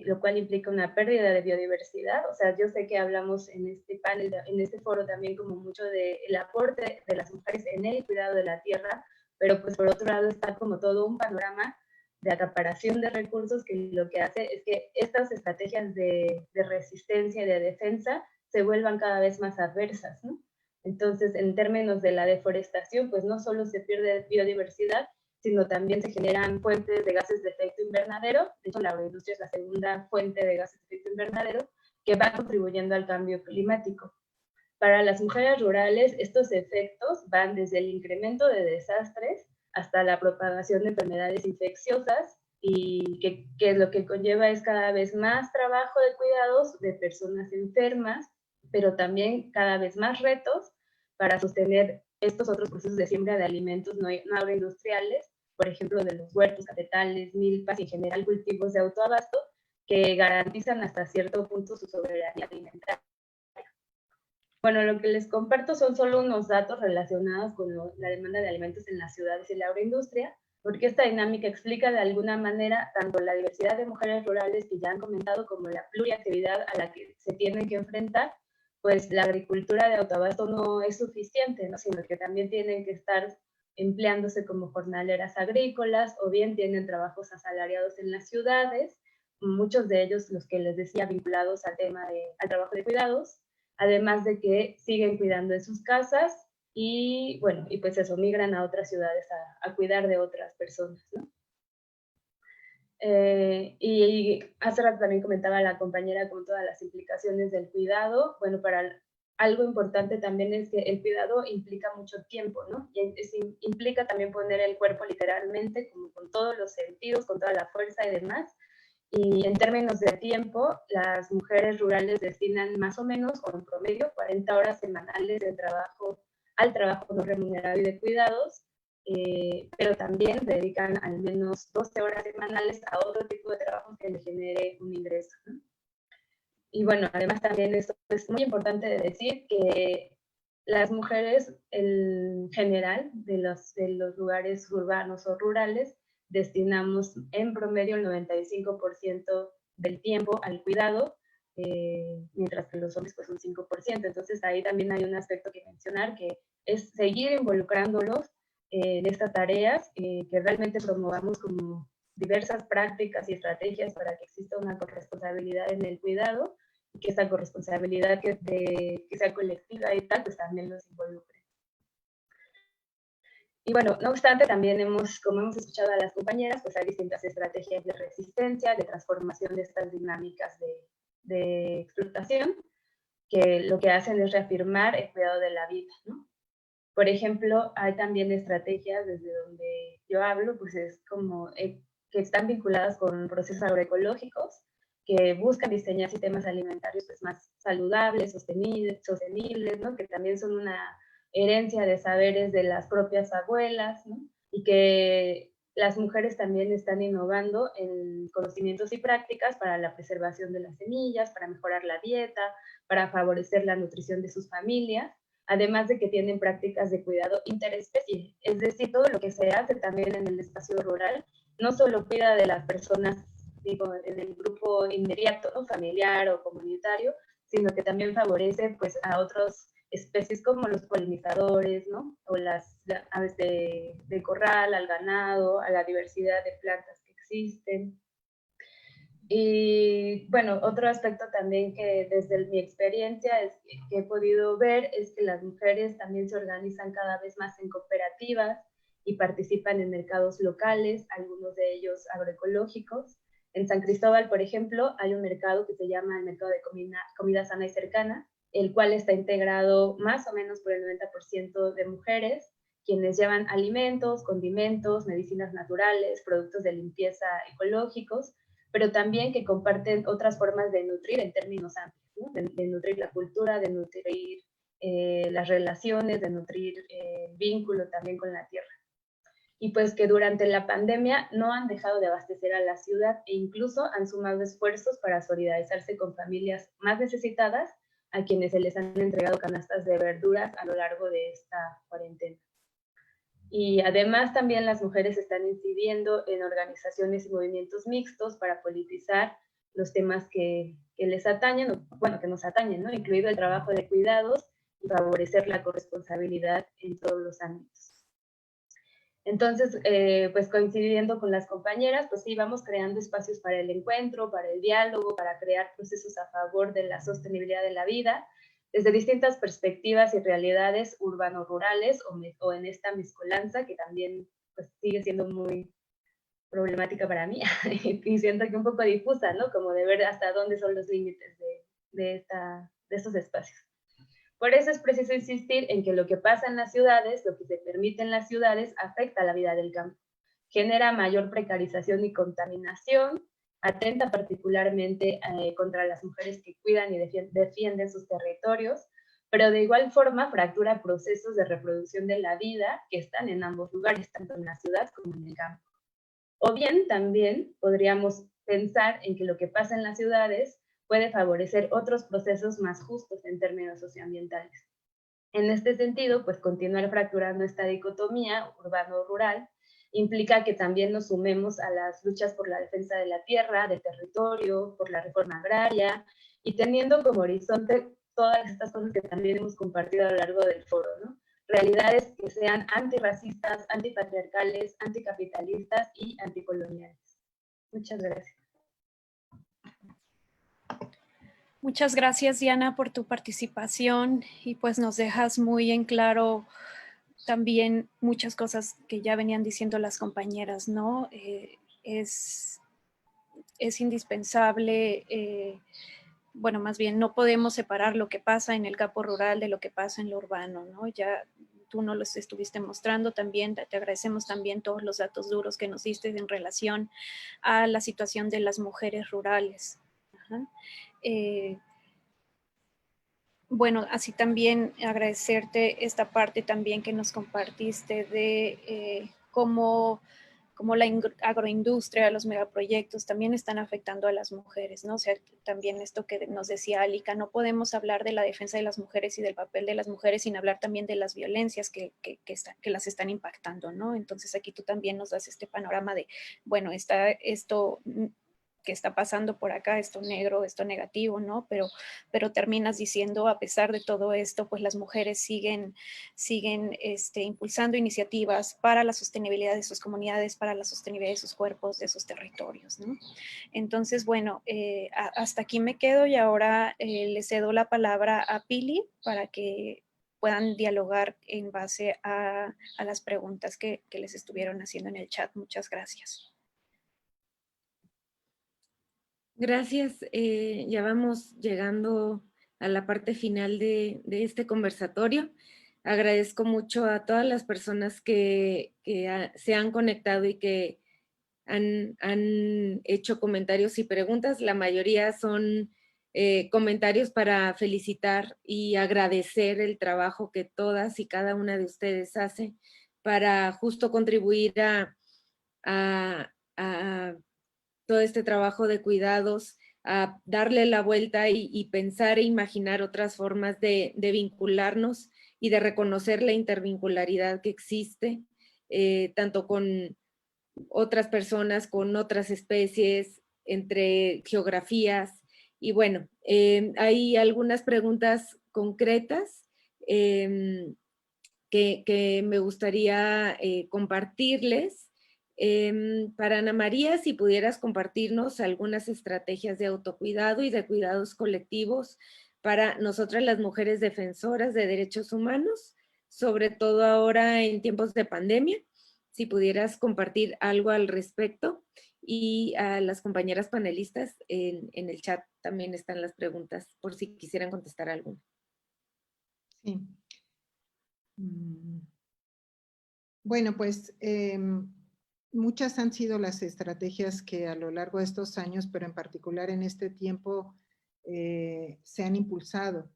lo cual implica una pérdida de biodiversidad. O sea, yo sé que hablamos en este panel, en este foro también como mucho del aporte de las mujeres en el cuidado de la tierra, pero pues por otro lado está como todo un panorama de acaparación de recursos que lo que hace es que estas estrategias de resistencia y de defensa se vuelvan cada vez más adversas, ¿no? Entonces, en términos de la deforestación, pues no solo se pierde biodiversidad, sino también se generan fuentes de gases de efecto invernadero. De hecho, la agroindustria es la segunda fuente de gases de efecto invernadero que va contribuyendo al cambio climático. Para las mujeres rurales, estos efectos van desde el incremento de desastres hasta la propagación de enfermedades infecciosas, y que lo que conlleva es cada vez más trabajo de cuidados de personas enfermas, pero también cada vez más retos para sostener estos otros procesos de siembra de alimentos no agroindustriales, por ejemplo, de los huertos, cafetales, milpas y en general cultivos de autoabasto, que garantizan hasta cierto punto su soberanía alimentaria. Bueno, lo que les comparto son solo unos datos relacionados con la demanda de alimentos en las ciudades y la agroindustria, porque esta dinámica explica de alguna manera tanto la diversidad de mujeres rurales que ya han comentado como la pluriactividad a la que se tienen que enfrentar. Pues la agricultura de autoabasto no es suficiente, ¿no? Sino que también tienen que estar empleándose como jornaleras agrícolas o bien tienen trabajos asalariados en las ciudades, muchos de ellos los que les decía vinculados al tema al trabajo de cuidados, además de que siguen cuidando de sus casas y bueno, y pues eso, migran a otras ciudades a cuidar de otras personas, ¿no? Y hace rato también comentaba la compañera con todas las implicaciones del cuidado. Bueno, algo importante también es que el cuidado implica mucho tiempo, ¿no? Y implica también poner el cuerpo literalmente, como con todos los sentidos, con toda la fuerza y demás. Y en términos de tiempo, las mujeres rurales destinan más o menos, o en promedio, 40 horas semanales de trabajo al trabajo no remunerado y de cuidados, pero también dedican al menos 12 horas semanales a otro tipo de trabajo que le genere un ingreso, ¿no? Y bueno, además también esto es muy importante de decir que las mujeres en general de los lugares urbanos o rurales destinamos en promedio el 95% del tiempo al cuidado, mientras que los hombres pues un 5%. Entonces ahí también hay un aspecto que mencionar, que es seguir involucrándolos en estas tareas, que realmente promovamos como diversas prácticas y estrategias para que exista una corresponsabilidad en el cuidado, y que esa corresponsabilidad que sea colectiva y tal, pues también los involucre. Y bueno, no obstante, también como hemos escuchado a las compañeras, pues hay distintas estrategias de resistencia, de transformación de estas dinámicas de explotación, que lo que hacen es reafirmar el cuidado de la vida, ¿no? Por ejemplo, hay también estrategias desde donde yo hablo, pues es como que están vinculadas con procesos agroecológicos, que buscan diseñar sistemas alimentarios pues, más saludables, sostenibles, ¿no? Que también son una herencia de saberes de las propias abuelas, ¿no? Y que las mujeres también están innovando en conocimientos y prácticas para la preservación de las semillas, para mejorar la dieta, para favorecer la nutrición de sus familias, además de que tienen prácticas de cuidado interespecie, es decir, todo lo que se hace también en el espacio rural, no solo cuida de las personas, digo, en el grupo inmediato, ¿no? Familiar o comunitario, sino que también favorece pues a otras especies como los polinizadores, ¿no? O las aves de corral, al ganado, a la diversidad de plantas que existen. Y bueno, otro aspecto también que desde mi experiencia que he podido ver es que las mujeres también se organizan cada vez más en cooperativas y participan en mercados locales, algunos de ellos agroecológicos. En San Cristóbal, por ejemplo, hay un mercado que se llama el Mercado de Comida Sana y Cercana, el cual está integrado más o menos por el 90% de mujeres, quienes llevan alimentos, condimentos, medicinas naturales, productos de limpieza ecológicos, pero también que comparten otras formas de nutrir en términos amplios, ¿no? De nutrir la cultura, de nutrir las relaciones, de nutrir el vínculo también con la tierra. Y pues que durante la pandemia no han dejado de abastecer a la ciudad e incluso han sumado esfuerzos para solidarizarse con familias más necesitadas a quienes se les han entregado canastas de verduras a lo largo de esta cuarentena. Y además también las mujeres están incidiendo en organizaciones y movimientos mixtos para politizar los temas que les atañen, bueno, que nos atañen, ¿no? Incluido el trabajo de cuidados y favorecer la corresponsabilidad en todos los ámbitos. Entonces, pues coincidiendo con las compañeras, pues sí, vamos creando espacios para el encuentro, para el diálogo, para crear procesos a favor de la sostenibilidad de la vida, desde distintas perspectivas y realidades urbano-rurales o en esta mezcolanza que también pues, sigue siendo muy problemática para mí y siento que un poco difusa, ¿no? Como de ver hasta dónde son los límites de estos espacios. Por eso es preciso insistir en que lo que pasa en las ciudades, lo que se permite en las ciudades, afecta a la vida del campo. Genera mayor precarización y contaminación, atenta particularmente contra las mujeres que cuidan y defienden sus territorios, pero de igual forma fractura procesos de reproducción de la vida que están en ambos lugares, tanto en la ciudad como en el campo. O bien también podríamos pensar en que lo que pasa en las ciudades puede favorecer otros procesos más justos en términos socioambientales. En este sentido, pues continuar fracturando esta dicotomía urbano-rural implica que también nos sumemos a las luchas por la defensa de la tierra, del territorio, por la reforma agraria, y teniendo como horizonte todas estas cosas que también hemos compartido a lo largo del foro, ¿no? Realidades que sean antirracistas, antipatriarcales, anticapitalistas y anticoloniales. Muchas gracias. Muchas gracias, Diana, por tu participación y pues nos dejas muy en claro también muchas cosas que ya venían diciendo las compañeras, ¿no? Es indispensable, bueno, más bien no podemos separar lo que pasa en el campo rural de lo que pasa en lo urbano, ¿no? Ya tú nos los estuviste mostrando también, te agradecemos también todos los datos duros que nos diste en relación a la situación de las mujeres rurales. Ajá. Bueno, así también agradecerte esta parte también que nos compartiste de cómo la agroindustria, los megaproyectos también están afectando a las mujeres, ¿no? O sea, también esto que nos decía Alika, no podemos hablar de la defensa de las mujeres y del papel de las mujeres sin hablar también de las violencias que las están impactando, ¿no? Entonces aquí tú también nos das este panorama de, bueno, esto que está pasando por acá, esto negro, esto negativo, ¿no? Pero terminas diciendo, a pesar de todo esto, pues las mujeres siguen impulsando iniciativas para la sostenibilidad de sus comunidades, para la sostenibilidad de sus cuerpos, de sus territorios, ¿no? Entonces, bueno, hasta aquí me quedo y ahora le cedo la palabra a Pili para que puedan dialogar en base a las preguntas que les estuvieron haciendo en el chat. Muchas gracias. Gracias. Ya vamos llegando a la parte final de este conversatorio. Agradezco mucho a todas las personas que se han conectado y que han hecho comentarios y preguntas. La mayoría son comentarios para felicitar y agradecer el trabajo que todas y cada una de ustedes hace para justo contribuir a todo este trabajo de cuidados, a darle la vuelta y pensar e imaginar otras formas de vincularnos y de reconocer la intervincularidad que existe, tanto con otras personas, con otras especies, entre geografías. Y bueno, hay algunas preguntas concretas que me gustaría compartirles. Para Ana María, si pudieras compartirnos algunas estrategias de autocuidado y de cuidados colectivos para nosotras las mujeres defensoras de derechos humanos, sobre todo ahora en tiempos de pandemia, si pudieras compartir algo al respecto. Y a las compañeras panelistas en el chat también están las preguntas, por si quisieran contestar alguna. Sí. Bueno, pues muchas han sido las estrategias que a lo largo de estos años, pero en particular en este tiempo, se han impulsado.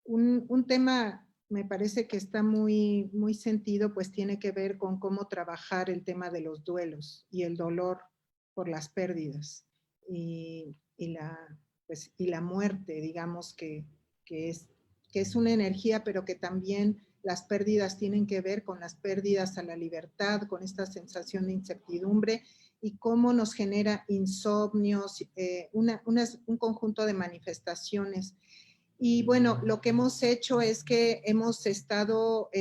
Un tema me parece que está muy sentido, pues tiene que ver con cómo trabajar el tema de los duelos y el dolor por las pérdidas y la muerte, digamos que es una energía, pero que también las pérdidas tienen que ver con las pérdidas a la libertad, con esta sensación de incertidumbre y cómo nos genera insomnios, un conjunto de manifestaciones. Y bueno, lo que hemos hecho es que hemos estado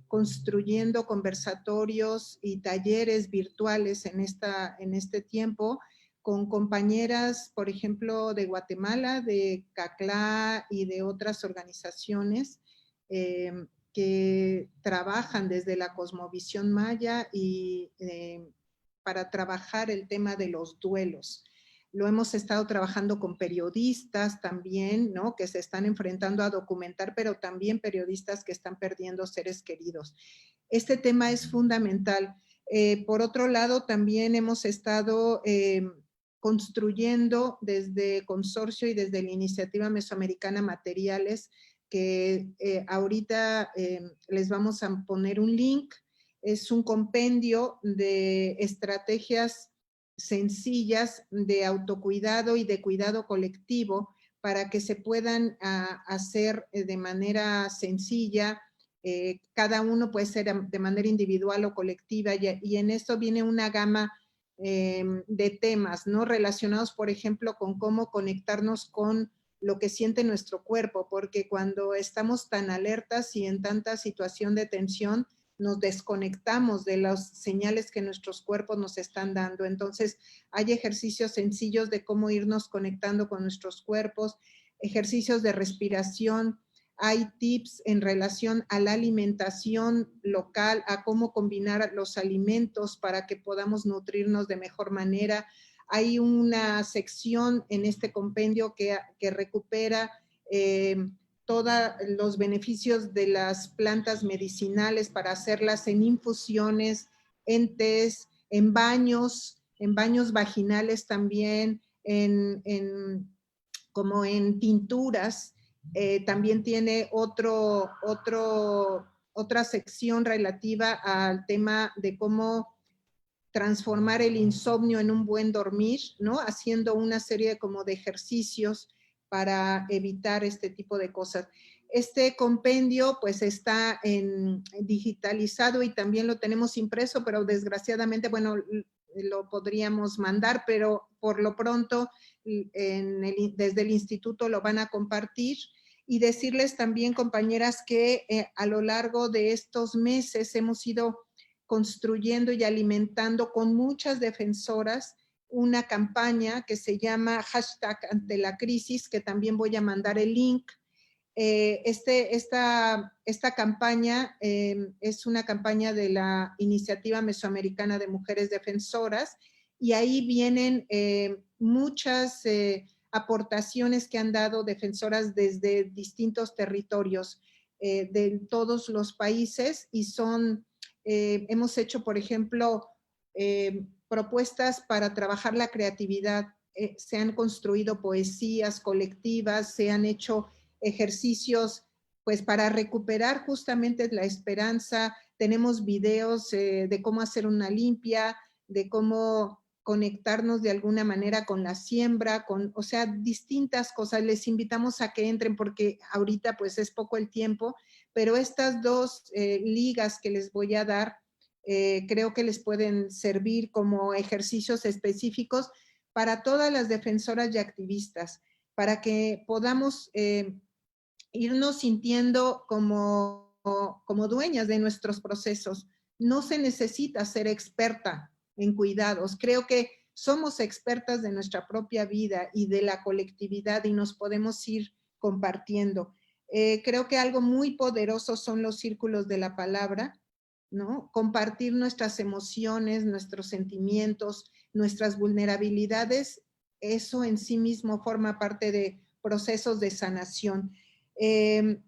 construyendo conversatorios y talleres virtuales en este tiempo con compañeras, por ejemplo, de Guatemala, de CACLA y de otras organizaciones que trabajan desde la cosmovisión maya y para trabajar el tema de los duelos. Lo hemos estado trabajando con periodistas también, ¿no? Que se están enfrentando a documentar, pero también periodistas que están perdiendo seres queridos. Este tema es fundamental. Por otro lado, también hemos estado construyendo desde Consorcio y desde la Iniciativa Mesoamericana Materiales, que ahorita les vamos a poner un link. Es un compendio de estrategias sencillas de autocuidado y de cuidado colectivo para que se puedan hacer de manera sencilla. Cada uno puede ser de manera individual o colectiva y en esto viene una gama de temas, ¿no? Relacionados, por ejemplo, con cómo conectarnos con lo que siente nuestro cuerpo, porque cuando estamos tan alertas y en tanta situación de tensión, nos desconectamos de las señales que nuestros cuerpos nos están dando. Entonces, hay ejercicios sencillos de cómo irnos conectando con nuestros cuerpos, ejercicios de respiración, hay tips en relación a la alimentación local, a cómo combinar los alimentos para que podamos nutrirnos de mejor manera. Hay una sección en este compendio que recupera todos los beneficios de las plantas medicinales para hacerlas en infusiones, en tés, en baños vaginales también, como en tinturas. También tiene otra sección relativa al tema de cómo transformar el insomnio en un buen dormir, ¿no? Haciendo una serie como de ejercicios para evitar este tipo de cosas. Este compendio pues está digitalizado y también lo tenemos impreso, pero desgraciadamente, bueno, lo podríamos mandar, pero por lo pronto desde el instituto lo van a compartir. Y decirles también, compañeras, que a lo largo de estos meses hemos ido construyendo y alimentando con muchas defensoras una campaña que se llama #AnteLaCrisis, que también voy a mandar el link. Esta campaña es una campaña de la Iniciativa Mesoamericana de Mujeres Defensoras y ahí vienen muchas aportaciones que han dado defensoras desde distintos territorios de todos los países y hemos hecho, por ejemplo, propuestas para trabajar la creatividad. Se han construido poesías colectivas, se han hecho ejercicios pues para recuperar justamente la esperanza. Tenemos videos de cómo hacer una limpia, de cómo conectarnos de alguna manera con la siembra, o sea, distintas cosas. Les invitamos a que entren porque ahorita pues es poco el tiempo, pero estas dos ligas que les voy a dar, creo que les pueden servir como ejercicios específicos para todas las defensoras y activistas, para que podamos irnos sintiendo como dueñas de nuestros procesos. No se necesita ser experta en cuidados. Creo que somos expertas de nuestra propia vida y de la colectividad y nos podemos ir compartiendo. Creo que algo muy poderoso son los círculos de la palabra, ¿no? Compartir nuestras emociones, nuestros sentimientos, nuestras vulnerabilidades, eso en sí mismo forma parte de procesos de sanación.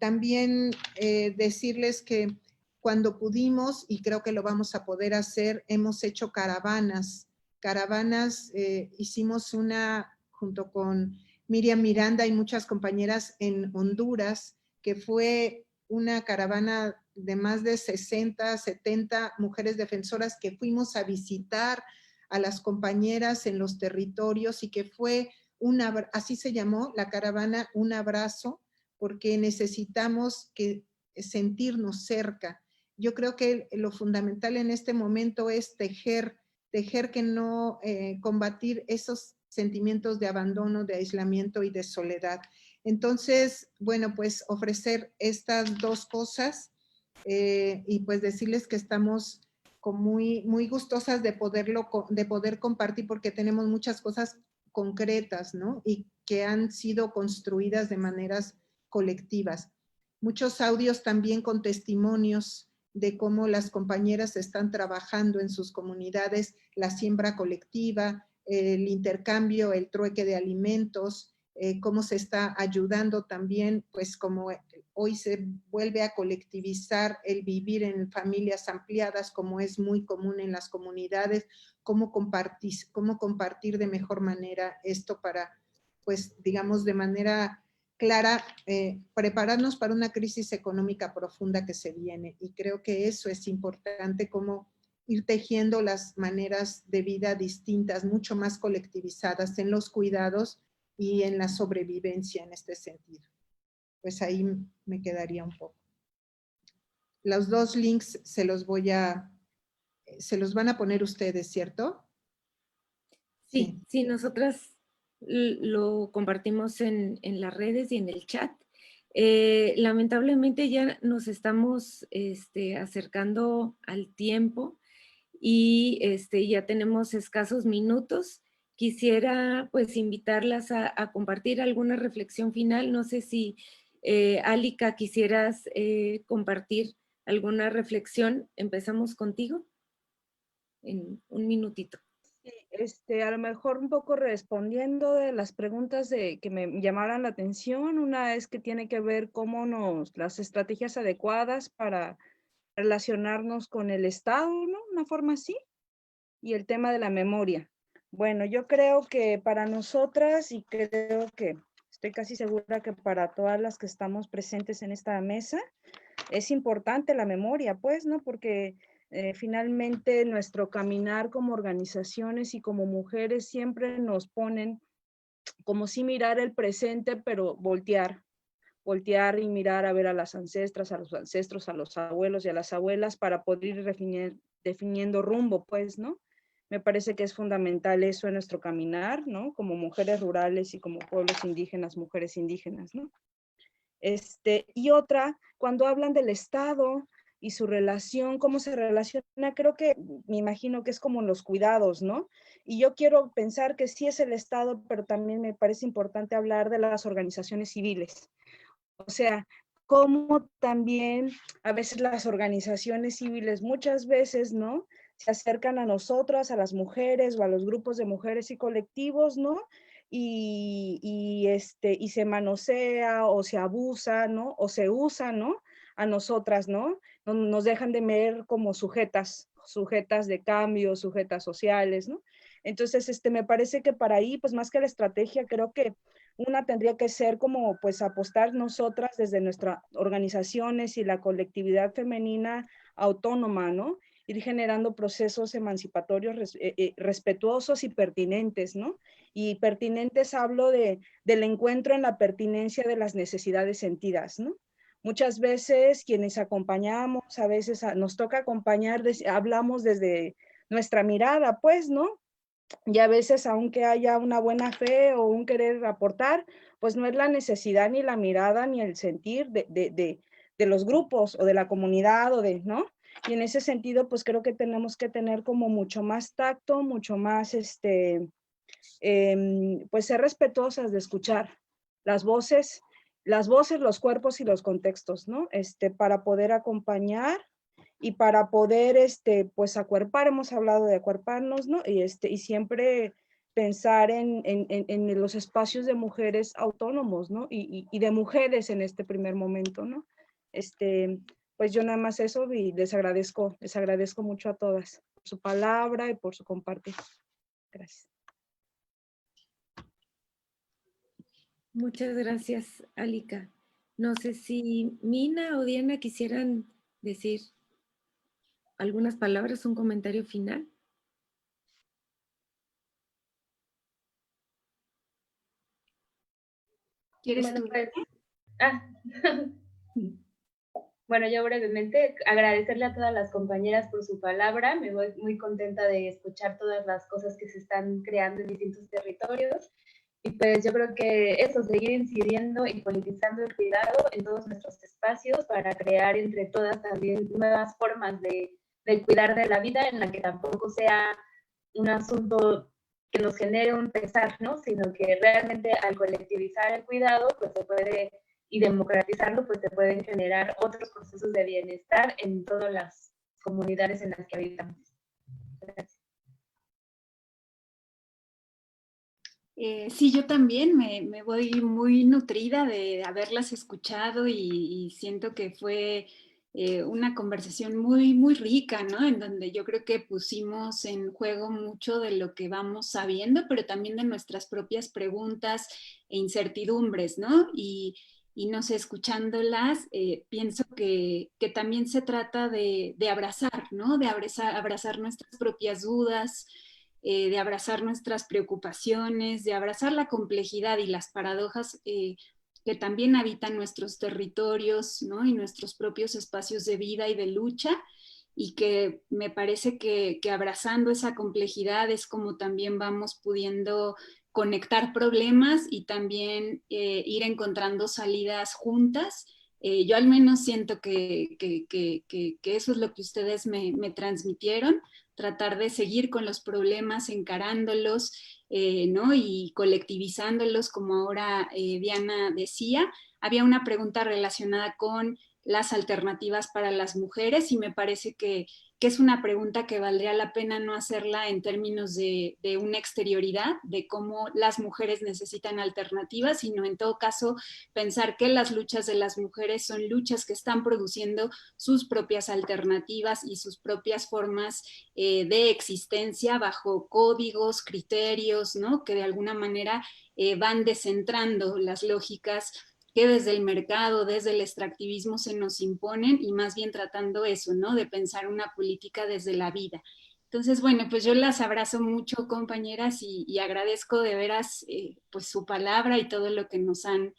También decirles que cuando pudimos, y creo que lo vamos a poder hacer, hemos hecho caravanas. Hicimos una junto con Miriam Miranda y muchas compañeras en Honduras, que fue una caravana de más de 60, 70 mujeres defensoras que fuimos a visitar a las compañeras en los territorios y que fue así se llamó la caravana, un abrazo, porque necesitamos sentirnos cerca. Yo creo que lo fundamental en este momento es tejer que no combatir esos sentimientos de abandono, de aislamiento y de soledad. Entonces, bueno, pues ofrecer estas dos cosas y pues decirles que estamos muy, muy gustosas de poder compartir porque tenemos muchas cosas concretas, ¿no? Y que han sido construidas de maneras colectivas. Muchos audios también con testimonios de cómo las compañeras están trabajando en sus comunidades, la siembra colectiva, el intercambio, el trueque de alimentos, cómo se está ayudando también, pues como hoy se vuelve a colectivizar el vivir en familias ampliadas, como es muy común en las comunidades, cómo compartir de mejor manera esto para, pues digamos de manera clara, prepararnos para una crisis económica profunda que se viene. Y creo que eso es importante, como ir tejiendo las maneras de vida distintas, mucho más colectivizadas en los cuidados y en la sobrevivencia en este sentido. Pues ahí me quedaría un poco. Los dos links se los van a poner ustedes, ¿cierto? Sí, sí, nosotras lo compartimos en las redes y en el chat. Lamentablemente ya nos estamos acercando al tiempo y ya tenemos escasos minutos. Quisiera pues invitarlas a compartir alguna reflexión final. No sé si Alika quisieras compartir alguna reflexión. Empezamos contigo en un minutito. Sí, a lo mejor un poco respondiendo de las preguntas que me llamaran la atención. Una es que tiene que ver cómo las estrategias adecuadas para relacionarnos con el Estado, ¿no? Una forma así. Y el tema de la memoria. Bueno, yo creo que para nosotras, y creo que estoy casi segura que para todas las que estamos presentes en esta mesa, es importante la memoria, pues, ¿no? Porque finalmente nuestro caminar como organizaciones y como mujeres siempre nos ponen como si mirar el presente, pero voltear y mirar a ver a las ancestras, a los ancestros, a los abuelos y a las abuelas para poder ir definiendo rumbo, pues, ¿no? Me parece que es fundamental eso en nuestro caminar, ¿no? Como mujeres rurales y como pueblos indígenas, mujeres indígenas, ¿no? Y otra, cuando hablan del Estado y su relación, cómo se relaciona, creo que, me imagino que es como los cuidados, ¿no? Y yo quiero pensar que sí es el Estado, pero también me parece importante hablar de las organizaciones civiles. O sea, cómo también a veces las organizaciones civiles muchas veces, ¿no? Se acercan a nosotras, a las mujeres o a los grupos de mujeres y colectivos, ¿no? Y se manosea o se abusa, ¿no? O se usa, ¿no? A nosotras, ¿no? Nos dejan de ver como sujetas de cambio, sujetas sociales, ¿no? Entonces, me parece que para ahí, pues más que la estrategia, creo que una tendría que ser como, pues, apostar nosotras desde nuestras organizaciones y la colectividad femenina autónoma, ¿no? ir generando procesos emancipatorios respetuosos y pertinentes, ¿no? Y pertinentes hablo del encuentro en la pertinencia de las necesidades sentidas, ¿no? Muchas veces quienes acompañamos, a veces nos toca acompañar, hablamos desde nuestra mirada, pues, ¿no? Y a veces, aunque haya una buena fe o un querer aportar, pues no es la necesidad ni la mirada ni el sentir de los grupos o de la comunidad ¿no? Y en ese sentido, pues creo que tenemos que tener como mucho más tacto, mucho más, pues ser respetuosas de escuchar las voces, los cuerpos y los contextos, ¿no? Para poder acompañar y para poder, pues acuerpar, hemos hablado de acuerparnos, ¿no? Y siempre pensar en los espacios de mujeres autónomos, ¿no? Y de mujeres en este primer momento, ¿no? Pues yo nada más eso y les agradezco mucho a todas por su palabra y por su compartir. Gracias. Muchas gracias, Alika. No sé si Mina o Diana quisieran decir algunas palabras, un comentario final. ¿Quieres Bueno, tú? pues, bueno, yo brevemente agradecerle a todas las compañeras por su palabra. Me voy muy contenta de escuchar todas las cosas que se están creando en distintos territorios. Y pues yo creo que eso, seguir incidiendo y politizando el cuidado en todos nuestros espacios para crear entre todas también nuevas formas de cuidar de la vida, en la que tampoco sea un asunto que nos genere un pesar, ¿no? Sino que realmente al colectivizar el cuidado, pues se puede, y democratizarlo, pues se pueden generar otros procesos de bienestar en todas las comunidades en las que habitamos. Gracias. Sí, yo también me voy muy nutrida de haberlas escuchado y siento que fue una conversación muy, muy rica, ¿no? En donde yo creo que pusimos en juego mucho de lo que vamos sabiendo, pero también de nuestras propias preguntas e incertidumbres, ¿no? Y no sé, escuchándolas, pienso que también se trata de abrazar, ¿no? De abrazar nuestras propias dudas, de abrazar nuestras preocupaciones, de abrazar la complejidad y las paradojas que también habitan nuestros territorios, ¿no? Y nuestros propios espacios de vida y de lucha, y que me parece que abrazando esa complejidad es como también vamos pudiendo conectar problemas y también ir encontrando salidas juntas. Yo al menos siento que eso es lo que ustedes me transmitieron, tratar de seguir con los problemas, encarándolos, ¿no? Y colectivizándolos, como ahora Diana decía. Había una pregunta relacionada con las alternativas para las mujeres y me parece que es una pregunta que valdría la pena no hacerla en términos de una exterioridad, de cómo las mujeres necesitan alternativas, sino en todo caso pensar que las luchas de las mujeres son luchas que están produciendo sus propias alternativas y sus propias formas de existencia bajo códigos, criterios, ¿no? Que de alguna manera van descentrando las lógicas que desde el mercado, desde el extractivismo se nos imponen, y más bien tratando eso, ¿no? De pensar una política desde la vida. Entonces, bueno, pues yo las abrazo mucho, compañeras, y agradezco de veras pues su palabra y todo lo que nos han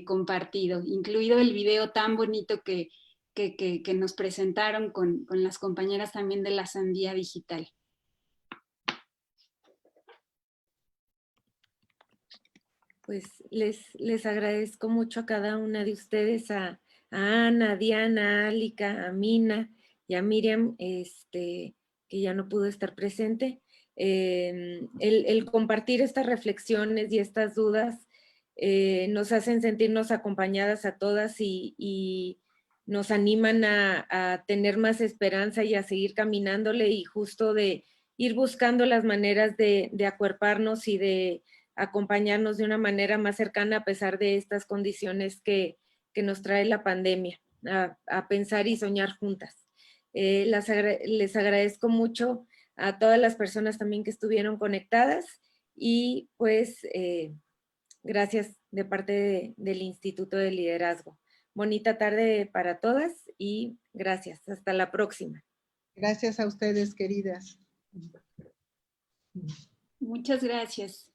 compartido, incluido el video tan bonito que nos presentaron con las compañeras también de la Sandía Digital. Pues les agradezco mucho a cada una de ustedes, a Ana, a Diana, a Alika, a Mina y a Miriam, que ya no pudo estar presente. El compartir estas reflexiones y estas dudas nos hacen sentirnos acompañadas a todas y nos animan a tener más esperanza y a seguir caminándole, y justo de ir buscando las maneras de acuerparnos y de acompañarnos de una manera más cercana a pesar de estas condiciones que nos trae la pandemia, a pensar y soñar juntas. Les agradezco mucho a todas las personas también que estuvieron conectadas, y pues gracias de parte del Instituto de Liderazgo. Bonita tarde para todas y gracias. Hasta la próxima. Gracias a ustedes, queridas. Muchas gracias.